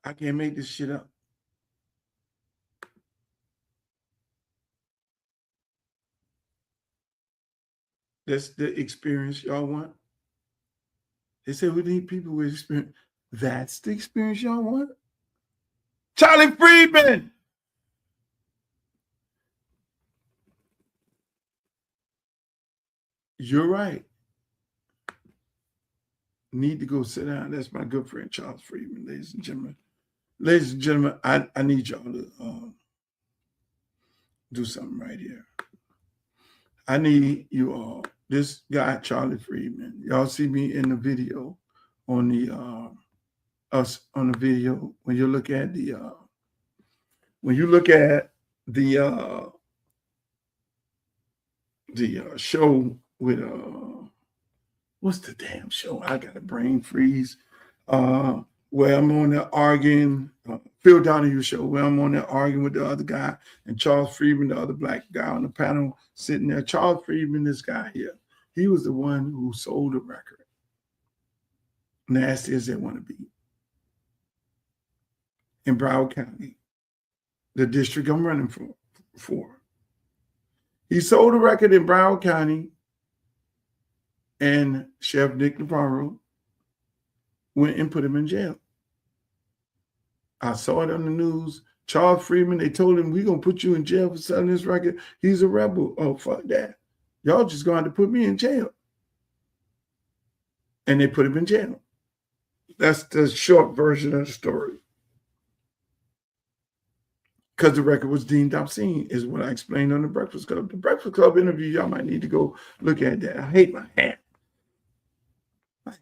I can't make this shit up. That's the experience y'all want. They say we need people with experience. That's the experience y'all want. Charlie Friedman. You're right. Need to go sit down. That's my good friend, Charles Friedman, ladies and gentlemen. Ladies and gentlemen, I need y'all to do something right here. I need you all. This guy, Charlie Friedman, y'all see me in the video on the us on the video. When you look at the show with what's the damn show? I got a brain freeze. Where I'm on there arguing, Phil Donahue show, where I'm on there arguing with the other guy, and Charles Friedman, the other black guy on the panel, sitting there. Charles Friedman, this guy here, he was the one who sold the record. Nasty as they want to be. In Broward County, the district I'm running for. He sold the record in Broward County, and Chef Nick Navarro went and put him in jail. I saw it on the news. Charles Friedman, they told him, we're going to put you in jail for selling this record. He's a rebel. Oh, fuck that. Y'all just going to put me in jail. And they put him in jail. That's the short version of the story. Because the record was deemed obscene, is what I explained on the Breakfast Club. The Breakfast Club interview, y'all might need to go look at that. I hate my hair.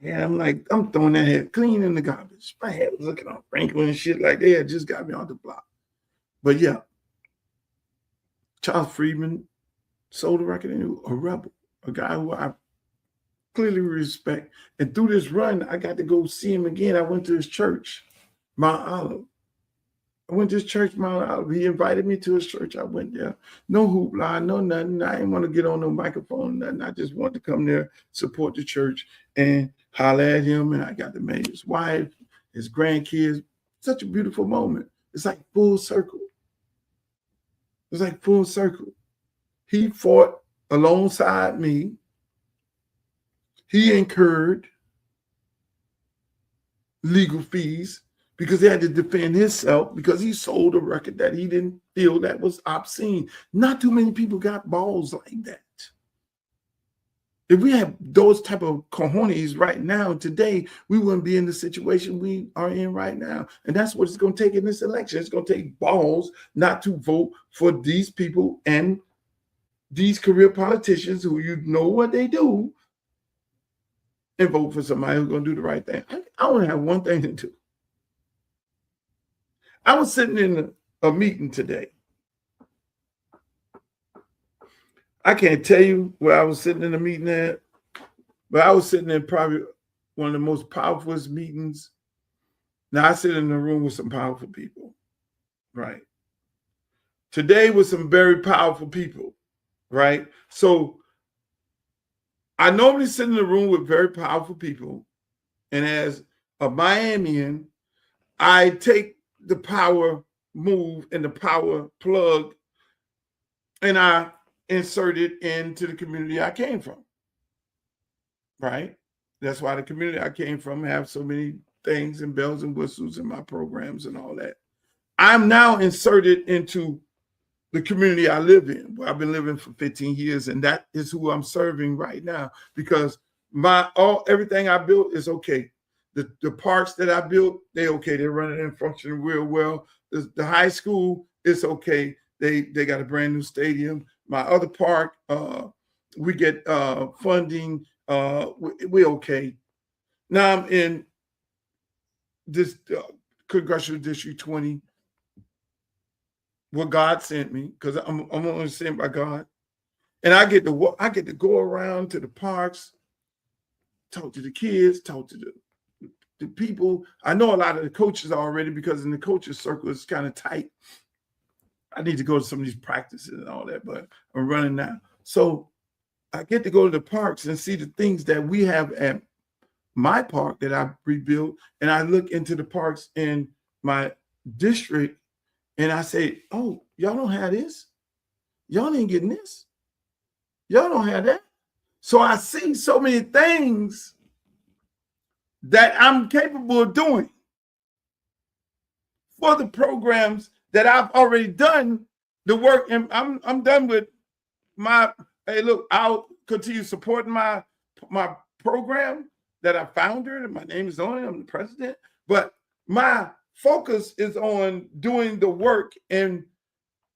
I'm like, I'm throwing that hair clean in the garbage. My hair was looking all wrinkly and shit like they had just got me on the block. But yeah, Charles Friedman sold the record and a rebel, a guy who I clearly respect. And through this run, I got to go see him again. I went to his church, Mount Olive. I went to his church, Mount Olive. He invited me to his church. I went there. No hoopla, no nothing. I didn't want to get on no microphone, nothing. I just wanted to come there, support the church, and holler at him. And I got to meet his wife, his grandkids. Such a beautiful moment. It's like full circle. It's like full circle. He fought alongside me. He incurred legal fees because he had to defend himself because he sold a record that he didn't feel that was obscene. Not too many people got balls like that. If we had those type of cojones right now, today, we wouldn't be in the situation we are in right now. And that's what it's going to take in this election. It's going to take balls not to vote for these people and these career politicians who you know what they do and vote for somebody who's going to do the right thing. I only have one thing to do. I was sitting in a meeting today. I can't tell you where I was sitting in a meeting at, but I was sitting in probably one of the most powerful meetings. Now, I sit in a room with some powerful people, right? Today was some very powerful people, right? So I normally sit in a room with very powerful people, and as a Miamian, I take the power move and the power plug, and I insert it into the community I came from, right? That's why the community I came from have so many things and bells and whistles in my programs and all that. I'm now inserted into the community I live in, where I've been living for 15 years, and that is who I'm serving right now because everything I built is okay. The parks that I built, they're okay. They're running and functioning real well. The high school, it's okay. They got a brand new stadium. My other park, we get funding. We're okay. Now I'm in this Congressional District 20, where God sent me, because I'm only sent by God, and I get to go around to the parks, talk to the kids, talk to the people. I know a lot of the coaches already because in the coaches circle it's kind of tight. I need to go to some of these practices and all that, but I'm running now. So I get to go to the parks and see the things that we have at my park that I rebuilt. And I look into the parks in my district and I say, oh, y'all don't have this. Y'all ain't getting this. Y'all don't have that. So I see so many things that I'm capable of doing for the programs that I've already done the work. And I'm done with my, hey, look, I'll continue supporting my program that I founded. My name is on it. I'm the president. But my focus is on doing the work in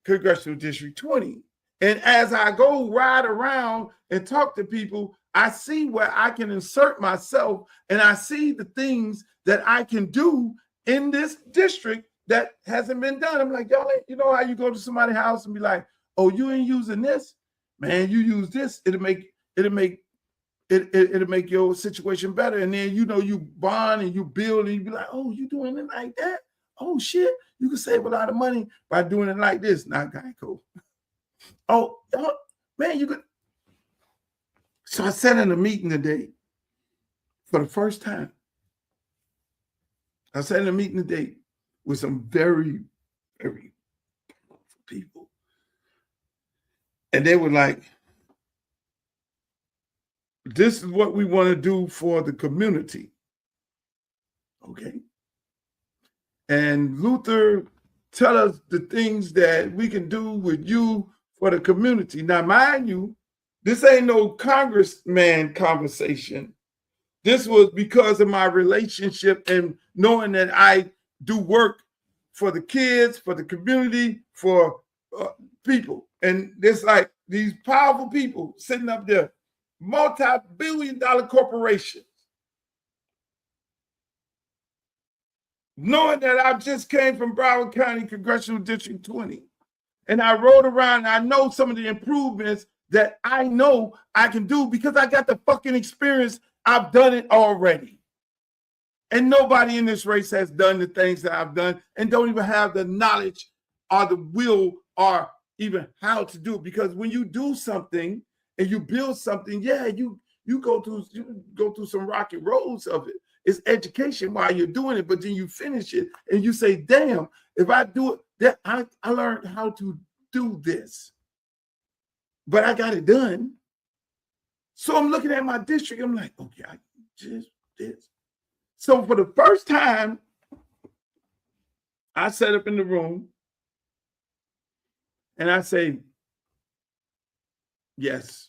Congressional District 20. And as I go ride around and talk to people, I see where I can insert myself and I see the things that I can do in this district that hasn't been done. I'm like, y'all, you know how you go to somebody's house and be like, oh, you ain't using this? Man, you use this. It'll make your situation better. And then, you know, you bond and you build and you be like, oh, you doing it like that? Oh, shit. You can save a lot of money by doing it like this. Not Geico. Oh, man, you could. So I sat in a meeting today for the first time. I sat in a meeting today with some very, very powerful people. And they were like, this is what we want to do for the community. Okay. And Luther, tell us the things that we can do with you for the community. Now, mind you, this ain't no congressman conversation. This was because of my relationship and knowing that I do work for the kids, for the community, for people. And there's like these powerful people sitting up there, multi-billion-dollar corporations, knowing that I just came from Broward County Congressional District 20. And I rode around and I know some of the improvements that I know I can do because I got the fucking experience. I've done it already. And nobody in this race has done the things that I've done and don't even have the knowledge or the will or even how to do it. Because when you do something and you build something, yeah, you go through some rocky roads of it. It's education while you're doing it, but then you finish it and you say, damn, if I do it, that I learned how to do this. But I got it done. So I'm looking at my district, I'm like, okay, I just this. So for the first time, I sat up in the room and I say, yes.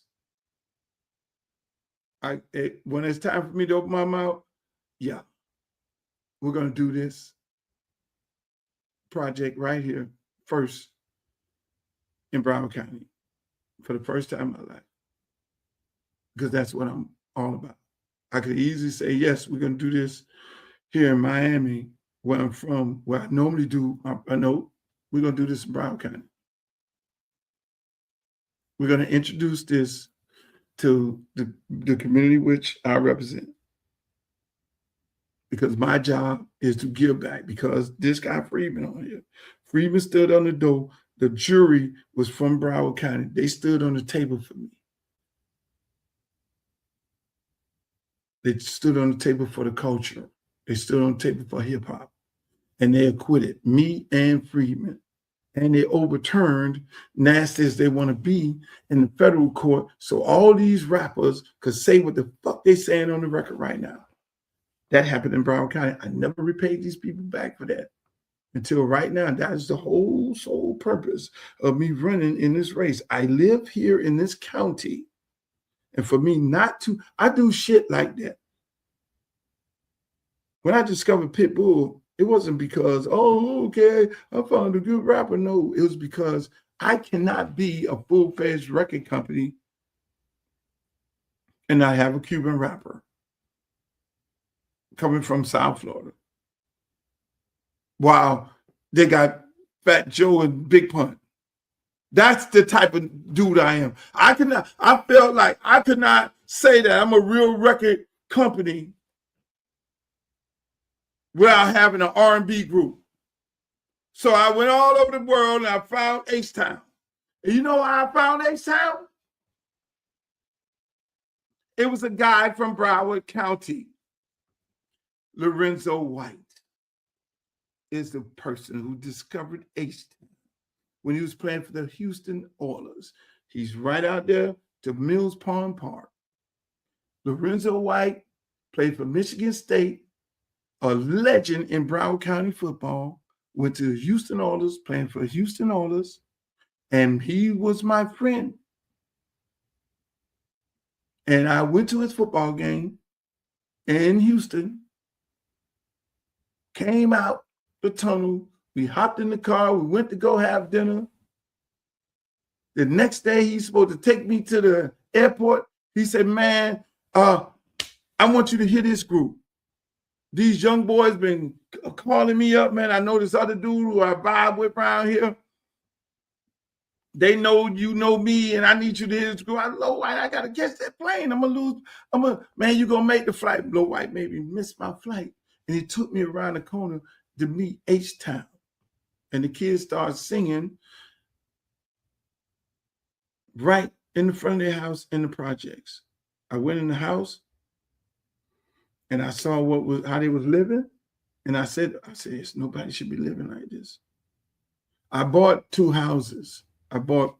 When it's time for me to open my mouth, yeah, we're going to do this project right here first in Broward County for the first time in my life, because that's what I'm all about. I could easily say, yes, we're going to do this here in Miami, where I'm from, where I normally do. I know we're going to do this in Broward County. We're going to introduce this to the community which I represent, because my job is to give back. Because this guy Freeman on here, Freeman stood on the door. The jury was from Broward County. They stood on the table for me. They stood on the table for the culture. They stood on the table for hip hop, and they acquitted me and Freeman. And they overturned, nasty as they want to be, in the federal court, so all these rappers could say what the fuck they saying on the record right now. That happened in Broward County. I never repaid these people back for that until right now. That is the whole sole purpose of me running in this race. I live here in this county, and for me not to, I do shit like that. When I discovered Pitbull, it wasn't because, oh, okay, I found a good rapper. No, it was because I cannot be a full-fledged record company and not have a Cuban rapper coming from South Florida. Wow, they got Fat Joe and Big Pun. That's the type of dude I am. I felt like I could not say that I'm a real record company without having an R&B group. So I went all over the world and I found H-Town. And you know how I found H-Town? It was a guy from Broward County. Lorenzo White is the person who discovered H-Town when he was playing for the Houston Oilers. He's right out there to Mills Pond Park. Lorenzo White played for Michigan State, a legend in Broward County football, went to the Houston Oilers, playing for the Houston Oilers, and he was my friend. And I went to his football game in Houston, came out the tunnel, we hopped in the car, we went to go have dinner. The next day, he's supposed to take me to the airport. He said, man, I want you to hear this group. These young boys been calling me up, man. I know this other dude who I vibe with around here. They know you know me, and I need you to hear this group. Low White, I gotta catch that plane. I'm gonna lose. Man, you gonna make the flight. Low White made me miss my flight. And he took me around the corner to meet H-Town. And the kids started singing right in the front of their house in the projects. I went in the house and I saw how they was living. And I said, yes, nobody should be living like this. I bought 2 houses. I bought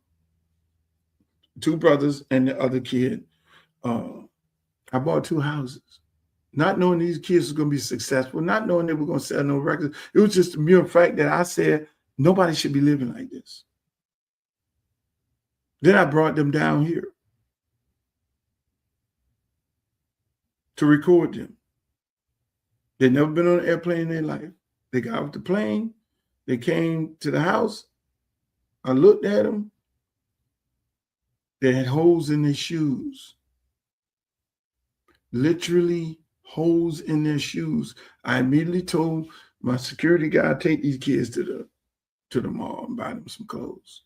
2 brothers and the other kid. I bought 2 houses, not knowing these kids were going to be successful, not knowing they were going to sell no records. It was just a mere fact that I said, nobody should be living like this. Then I brought them down here to record them. They'd never been on an airplane in their life. They got off the plane. They came to the house. I looked at them. They had holes in their shoes. Literally holes in their shoes. I immediately told my security guy, take these kids to the mall and buy them some clothes.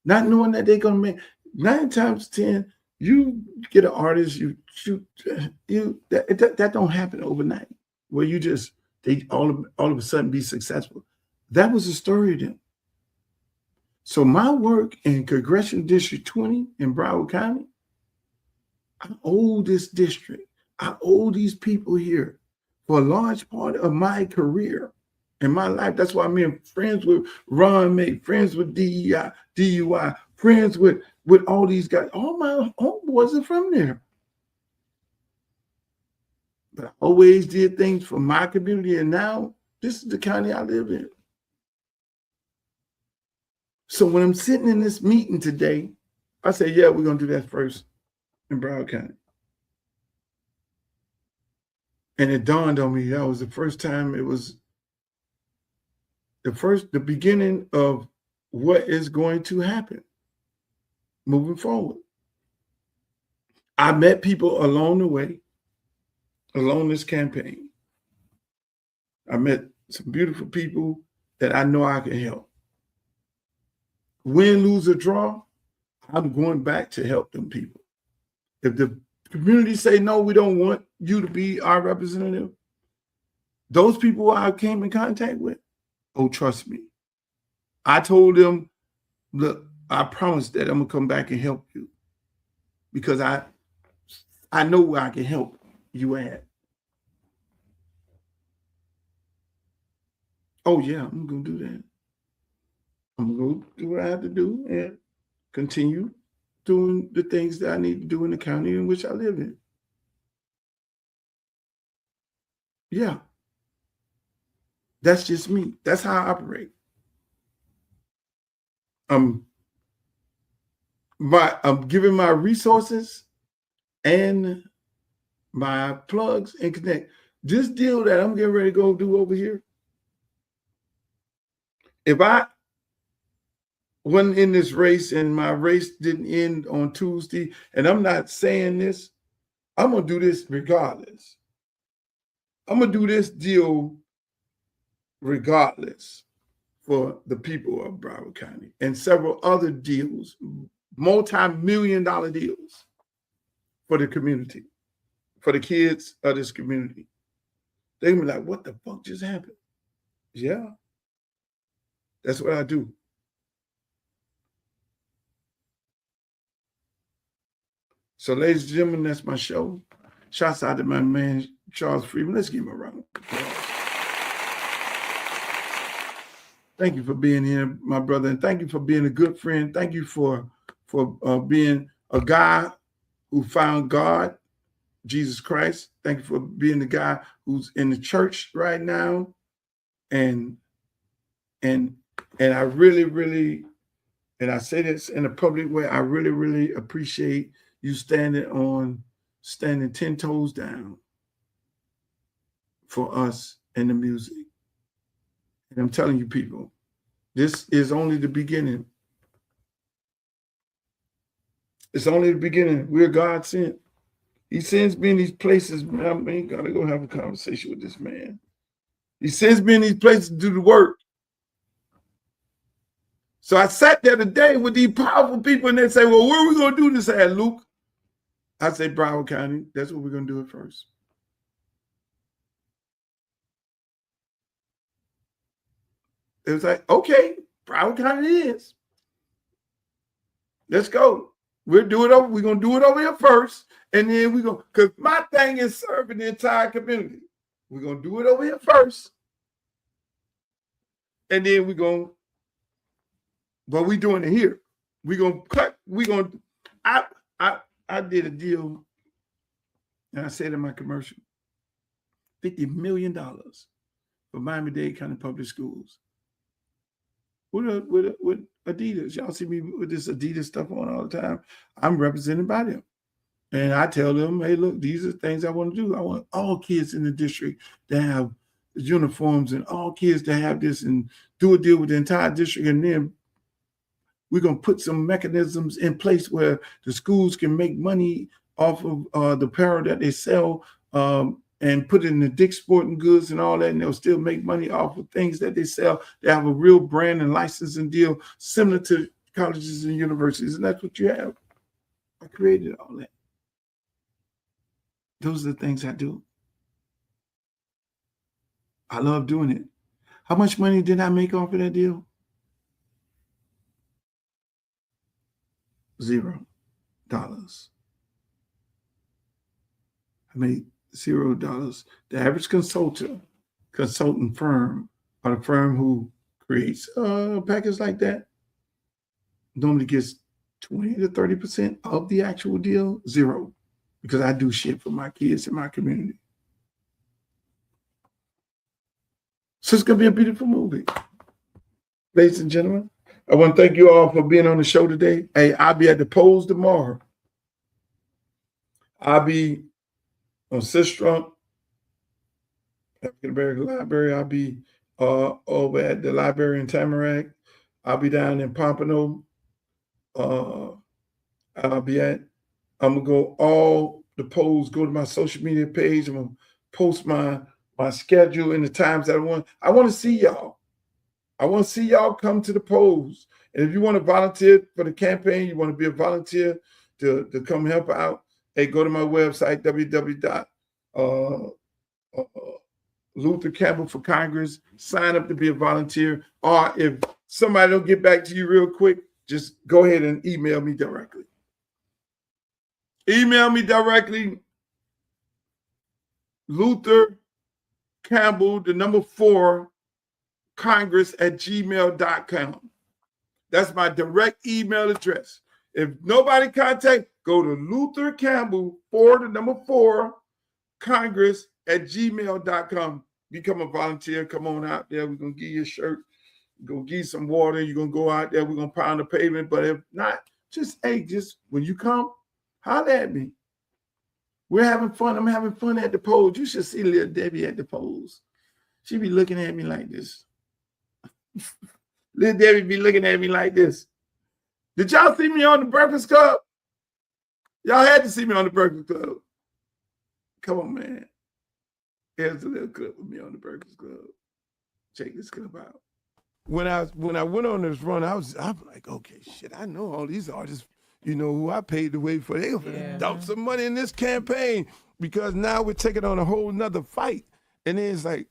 Not knowing that they're going to make 9 times 10, you get an artist, you shoot, that don't happen overnight. where you just, they all of a sudden be successful. That was the story of them. So my work in Congressional District 20 in Broward County, I owe this district. I owe these people here for a large part of my career in my life. That's why I'm friends with Ron, made friends with DUI, friends with all these guys. All my homeboys are from there. But I always did things for my community, and now this is the county I live in. So when I'm sitting in this meeting today, I say, yeah, we're going to do that first in Broward County. And it dawned on me, that was the first time, it was the beginning of what is going to happen moving forward. I met people along the way, along this campaign. I met some beautiful people that I know I can help. Win, lose, or draw, I'm going back to help them people. If the community say, no, we don't want you to be our representative, those people I came in contact with, oh, trust me. I told them, look, I promise that I'm going to come back and help you because I know where I can help you at. Oh, yeah, I'm going to do that. I'm going to do what I have to do and continue doing the things that I need to do in the county in which I live in. Yeah. That's just me. That's how I operate. I'm giving my resources and my plugs and connect. This deal that I'm getting ready to go do over here, if I wasn't in this race and my race didn't end on Tuesday, and I'm not saying this, I'm going to do this regardless. I'm going to do this deal regardless for the people of Broward County and several other deals, multi-million-dollar deals for the community, for the kids of this community. They're going to be like, what the fuck just happened? Yeah, that's what I do. So, ladies and gentlemen, that's my show. Shouts out to my man, Charles Freeman. Let's give him a round of applause. Thank you for being here, my brother. And thank you for being a good friend. Thank you for being a guy who found God, Jesus Christ. Thank you for being the guy who's in the church right now. And I really, really, and I say this in a public way, I really, really appreciate you standing 10 toes down for us and the music. And I'm telling you people, this is only the beginning. It's only the beginning. We're God sent. He sends me in these places. Man, I ain't gotta go have a conversation with this man. He sends me in these places to do the work. So I sat there today with these powerful people and they say, well, where are we going to do this at, Luke? I say, Broward County. That's what we're going to do it first. It was like, okay, Broward County it is. Let's go. We're going to do it over here first. And then we're going to, because my thing is serving the entire community. We're going to do it over here first. And then we're going to, but we're doing it here. We're going to cut, I did a deal, and I said in my commercial, $50 million for Miami-Dade County Public Schools. With Adidas. Y'all see me with this Adidas stuff on all the time. I'm represented by them. And I tell them, hey, look, these are things I want to do. I want all kids in the district to have uniforms and all kids to have this and do a deal with the entire district. And then we're going to put some mechanisms in place where the schools can make money off of the apparel that they sell and put it in the Dick's Sporting Goods and all that, and they'll still make money off of things that they sell. They have a real brand and licensing deal similar to colleges and universities, and that's what you have. I created all that. Those are the things I do. I love doing it. How much money did I make off of that deal? $0. I made $0. The average consultant firm, or the firm who creates a package like that, normally gets 20 to 30% of the actual deal. 0. Because I do shit for my kids in my community. So it's going to be a beautiful movie. Ladies and gentlemen, I want to thank you all for being on the show today. Hey, I'll be at the polls tomorrow. I'll be on Sistrunk, African American Library. I'll be over at the library in Tamarack. I'll be down in Pompano. I'm gonna go all the polls, go to my social media page. I'm gonna post my schedule and the times that I want. I want to see y'all. I want to see y'all come to the polls. And if you want to volunteer for the campaign, you want to be a volunteer to come help out, hey, go to my website, Luther Campbell for Congress. Sign up to be a volunteer. Or if somebody don't get back to you real quick, just go ahead and email me directly. Email me directly, Luther Campbell, the number 4, Congress@gmail.com. That's my direct email address. If nobody contact, go to Luther Campbell, the number 4, Congress@gmail.com. Become a volunteer. Come on out there. We're going to give you a shirt. We're going to give you some water. You're going to go out there. We're going to pound the pavement. But if not, just when you come, holler at me. We're having fun. I'm having fun at the polls. You should see little Debbie at the polls. She be looking at me like this. Little Debbie be looking at me like this. Did y'all see me on the Breakfast Club? Y'all had to see me on the Breakfast Club. Come on, man. Here's a little clip of me on the Breakfast Club. Check this clip out. When I went on this run, I'm like, okay, shit, I know all these artists, who I paid the way for. They gonna dump some money in this campaign because now we're taking on a whole nother fight. And then it's like,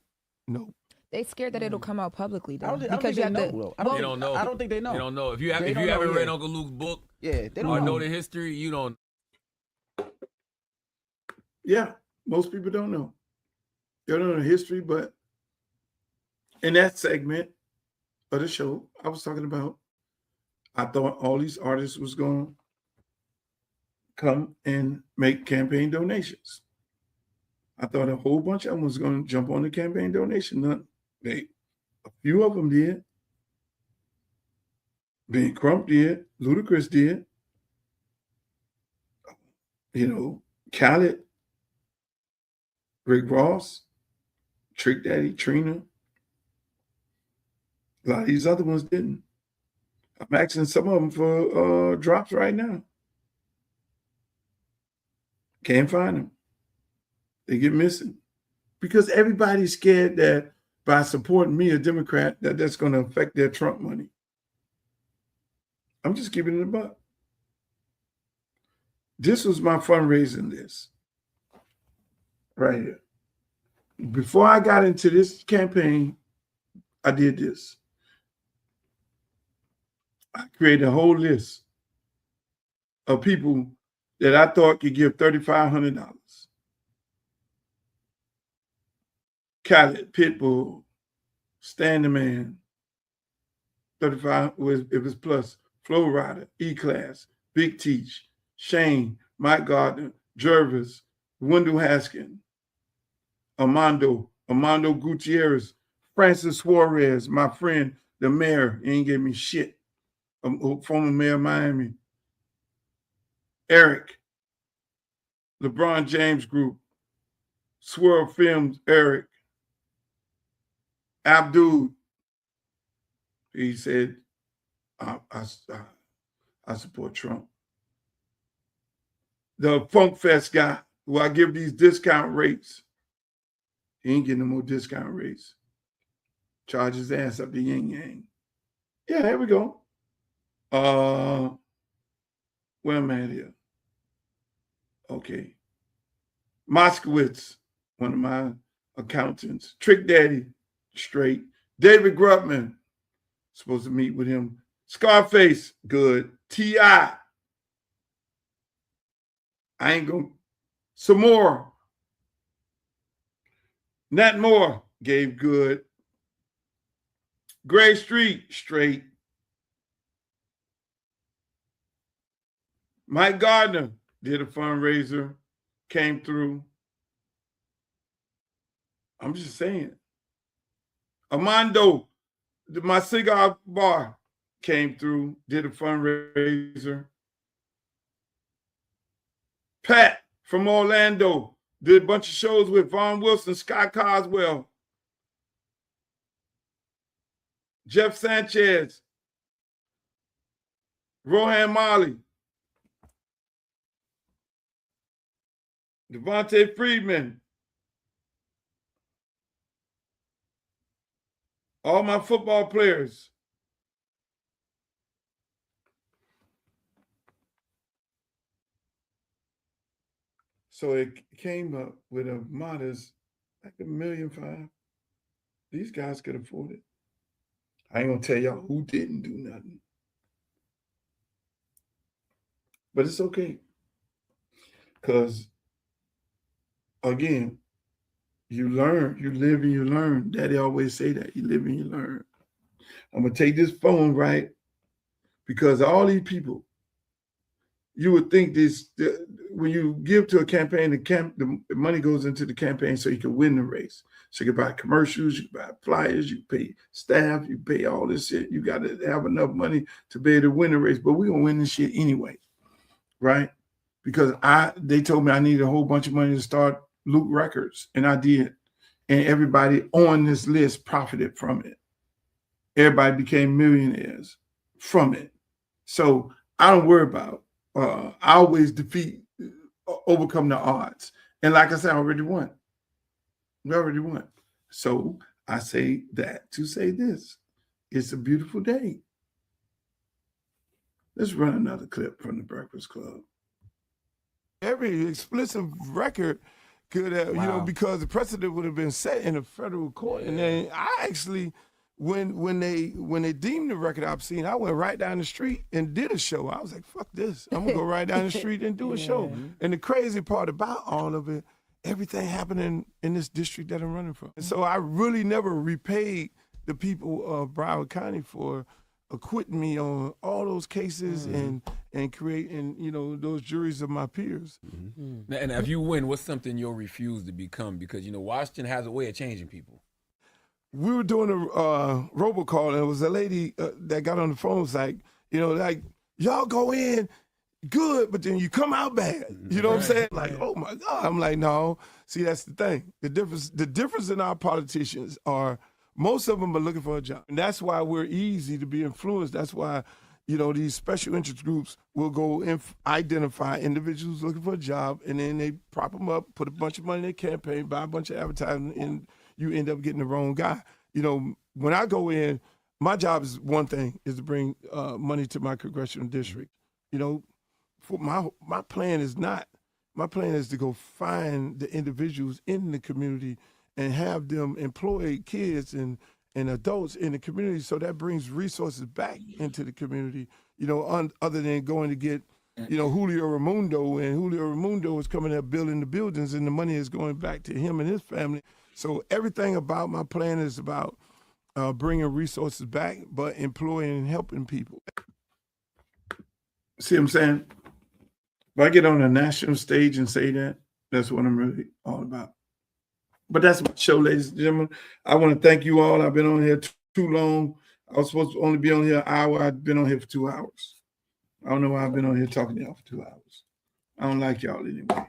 no. They scared that it'll come out publicly, though. They don't know. They don't know. I don't think they know. They don't know. If you haven't read Uncle Luke's book, they don't or know the history, you don't. Yeah, most people don't know. They don't know the history, but in that segment of the show, I was talking about, I thought all these artists was going to come and make campaign donations. I thought a whole bunch of them was going to jump on the campaign donation. A few of them did. Ben Crump did. Ludacris did. Khaled, Rick Ross, Trick Daddy, Trina. A lot of these other ones didn't. I'm asking some of them for drops right now. Can't find them. They get missing. Because everybody's scared that by supporting me, a Democrat, that's going to affect their Trump money. I'm just giving it a buck. This was my fundraising list. Right here. Before I got into this campaign, I did this. I created a whole list of people that I thought could give $3,500. Khaled, Pitbull, Stan the Man, 35 it was plus, Flo Rida, E-Class, Big Teach, Shane, Mike Gardner, Jervis, Wendell Haskin, Armando Gutierrez, Francis Suarez, my friend, the mayor, he ain't gave me shit. Former mayor of Miami. Eric, LeBron James Group, Swirl Films, Eric, Abdul, he said, I support Trump. The Funk Fest guy, who I give these discount rates, he ain't getting no more discount rates. Charge his ass up the yin yang. Yeah, here we go. Where am I at here? Okay. Moskowitz, one of my accountants. Trick Daddy, straight. David Grutman, supposed to meet with him. Scarface, good. T.I., I ain't gonna. Some more. Nat Moore gave good. Gray Street, straight. Mike Gardner did a fundraiser, came through. I'm just saying. Armando, my cigar bar, came through, did a fundraiser. Pat from Orlando did a bunch of shows with Vaughn Wilson, Scott Coswell, Jeff Sanchez, Rohan Mali, Devontae Friedman, all my football players. So it came up with a modest, like $1.5 million. These guys could afford it. I ain't gonna tell y'all who didn't do nothing. But it's okay. Because, again, you learn, you live and you learn. Daddy always say that. You live and you learn. I'm gonna take this phone, right? Because all these people, you would think this, when you give to a campaign, the money goes into the campaign so you can win the race. So you can buy commercials, you can buy flyers, you pay staff, you pay all this shit. You got to have enough money to be able to win the race. But we're going to win this shit anyway, right? Because they told me I needed a whole bunch of money to start Luke Records, and I did. And everybody on this list profited from it. Everybody became millionaires from it. So I don't worry about I always overcome the odds. And like I said, I already won. We already won. So I say that to say this. It's a beautiful day. Let's run another clip from the Breakfast Club. Every explicit record could have, wow, because the precedent would have been set in a federal court. Yeah. And then I actually, when they deemed the record obscene, I went right down the street and did a show. I was like, fuck this. I'm gonna go right down the street and do a show. And the crazy part about all of it, everything happened in this district that I'm running from. And so I really never repaid the people of Broward County for acquitting me on all those cases and creating, those juries of my peers. Mm-hmm. And if you win, what's something you'll refuse to become? Because, Washington has a way of changing people. We were doing a robocall, and it was a lady that got on the phone, was like, y'all go in good, but then you come out bad. You know what I'm saying? Like, oh my God. I'm like, no. See, that's the thing. The difference in our politicians are, most of them are looking for a job. And that's why we're easy to be influenced. That's why, these special interest groups will go and identify individuals looking for a job, and then they prop them up, put a bunch of money in their campaign, buy a bunch of advertising, and you end up getting the wrong guy. When I go in, my job is one thing, is to bring money to my congressional district. For my plan is to go find the individuals in the community and have them employ kids and adults in the community, so that brings resources back into the community, other than going to get, Julio Ramundo, and Julio Ramundo is coming up building the buildings, and the money is going back to him and his family. So everything about my plan is about bringing resources back, but employing and helping people. See what I'm saying? If I get on a national stage and say that, that's what I'm really all about. But that's my show, ladies and gentlemen. I want to thank you all. I've been on here too long. I was supposed to only be on here an hour. I've been on here for 2 hours. I don't know why I've been on here talking to y'all for 2 hours. I don't like y'all anyway.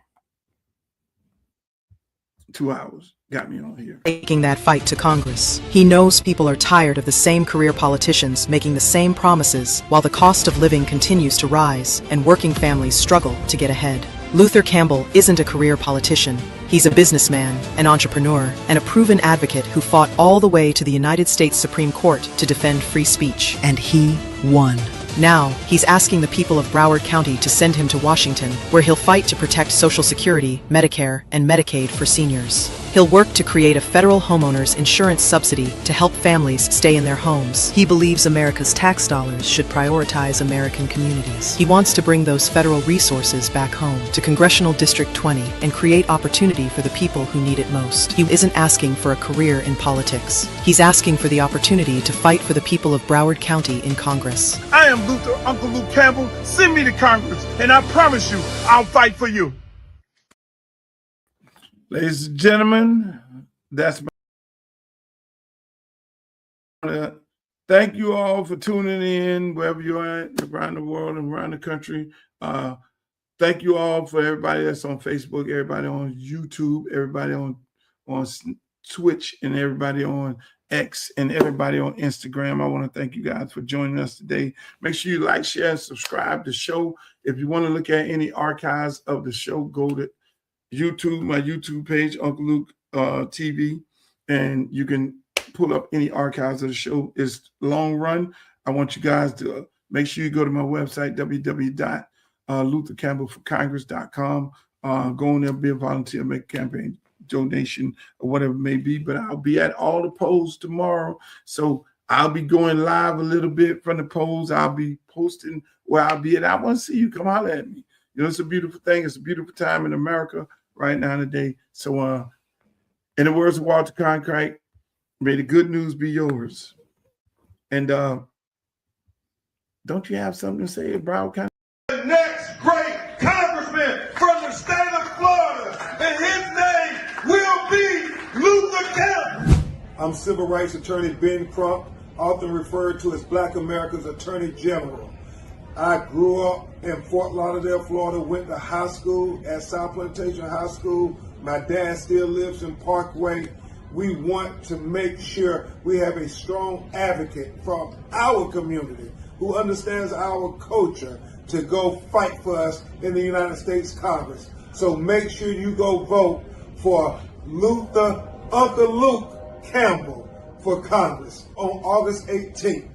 2 hours got me on here. Taking that fight to Congress. He knows people are tired of the same career politicians making the same promises while the cost of living continues to rise and working families struggle to get ahead. Luther Campbell isn't a career politician. He's a businessman, an entrepreneur, and a proven advocate who fought all the way to the United States Supreme Court to defend free speech. And he won. Now, he's asking the people of Broward County to send him to Washington, where he'll fight to protect Social Security, Medicare, and Medicaid for seniors. He'll work to create a federal homeowners insurance subsidy to help families stay in their homes. He believes America's tax dollars should prioritize American communities. He wants to bring those federal resources back home to Congressional District 20 and create opportunity for the people who need it most. He isn't asking for a career in politics. He's asking for the opportunity to fight for the people of Broward County in Congress. I am Luther, Uncle Luke Campbell. Send me to Congress, and I promise you, I'll fight for you. Ladies and gentlemen, that's my... Thank you all for tuning in, wherever you're at, around the world and around the country. Thank you all for everybody that's on Facebook, everybody on YouTube, everybody on Twitch, and everybody on X, and everybody on Instagram. I want to thank you guys for joining us today. Make sure you like, share, and subscribe to the show. If you want to look at any archives of the show, go to YouTube, my YouTube page, Uncle Luke TV, and you can pull up any archives of the show. It's long run. I want you guys to make sure you go to my website, www.luthercampbellforcongress.com. Go on there, be a volunteer, make a campaign donation or whatever it may be. But I'll be at all the polls tomorrow. So I'll be going live a little bit from the polls. I'll be posting where I'll be at. I want to see you. Come holler at me. You know, it's a beautiful thing. It's a beautiful time in America right now today. So in the words of Walter Cronkite, may the good news be yours. And don't you have something to say about Broward County? The next great congressman from the state of Florida, and his name will be Luther Campbell. I'm civil rights attorney Ben Crump, often referred to as Black America's Attorney General. I grew up in Fort Lauderdale, Florida, went to high school at South Plantation High School. My dad still lives in Parkway. We want to make sure we have a strong advocate from our community who understands our culture to go fight for us in the United States Congress. So make sure you go vote for Luther, Uncle Luke Campbell for Congress on August 18th.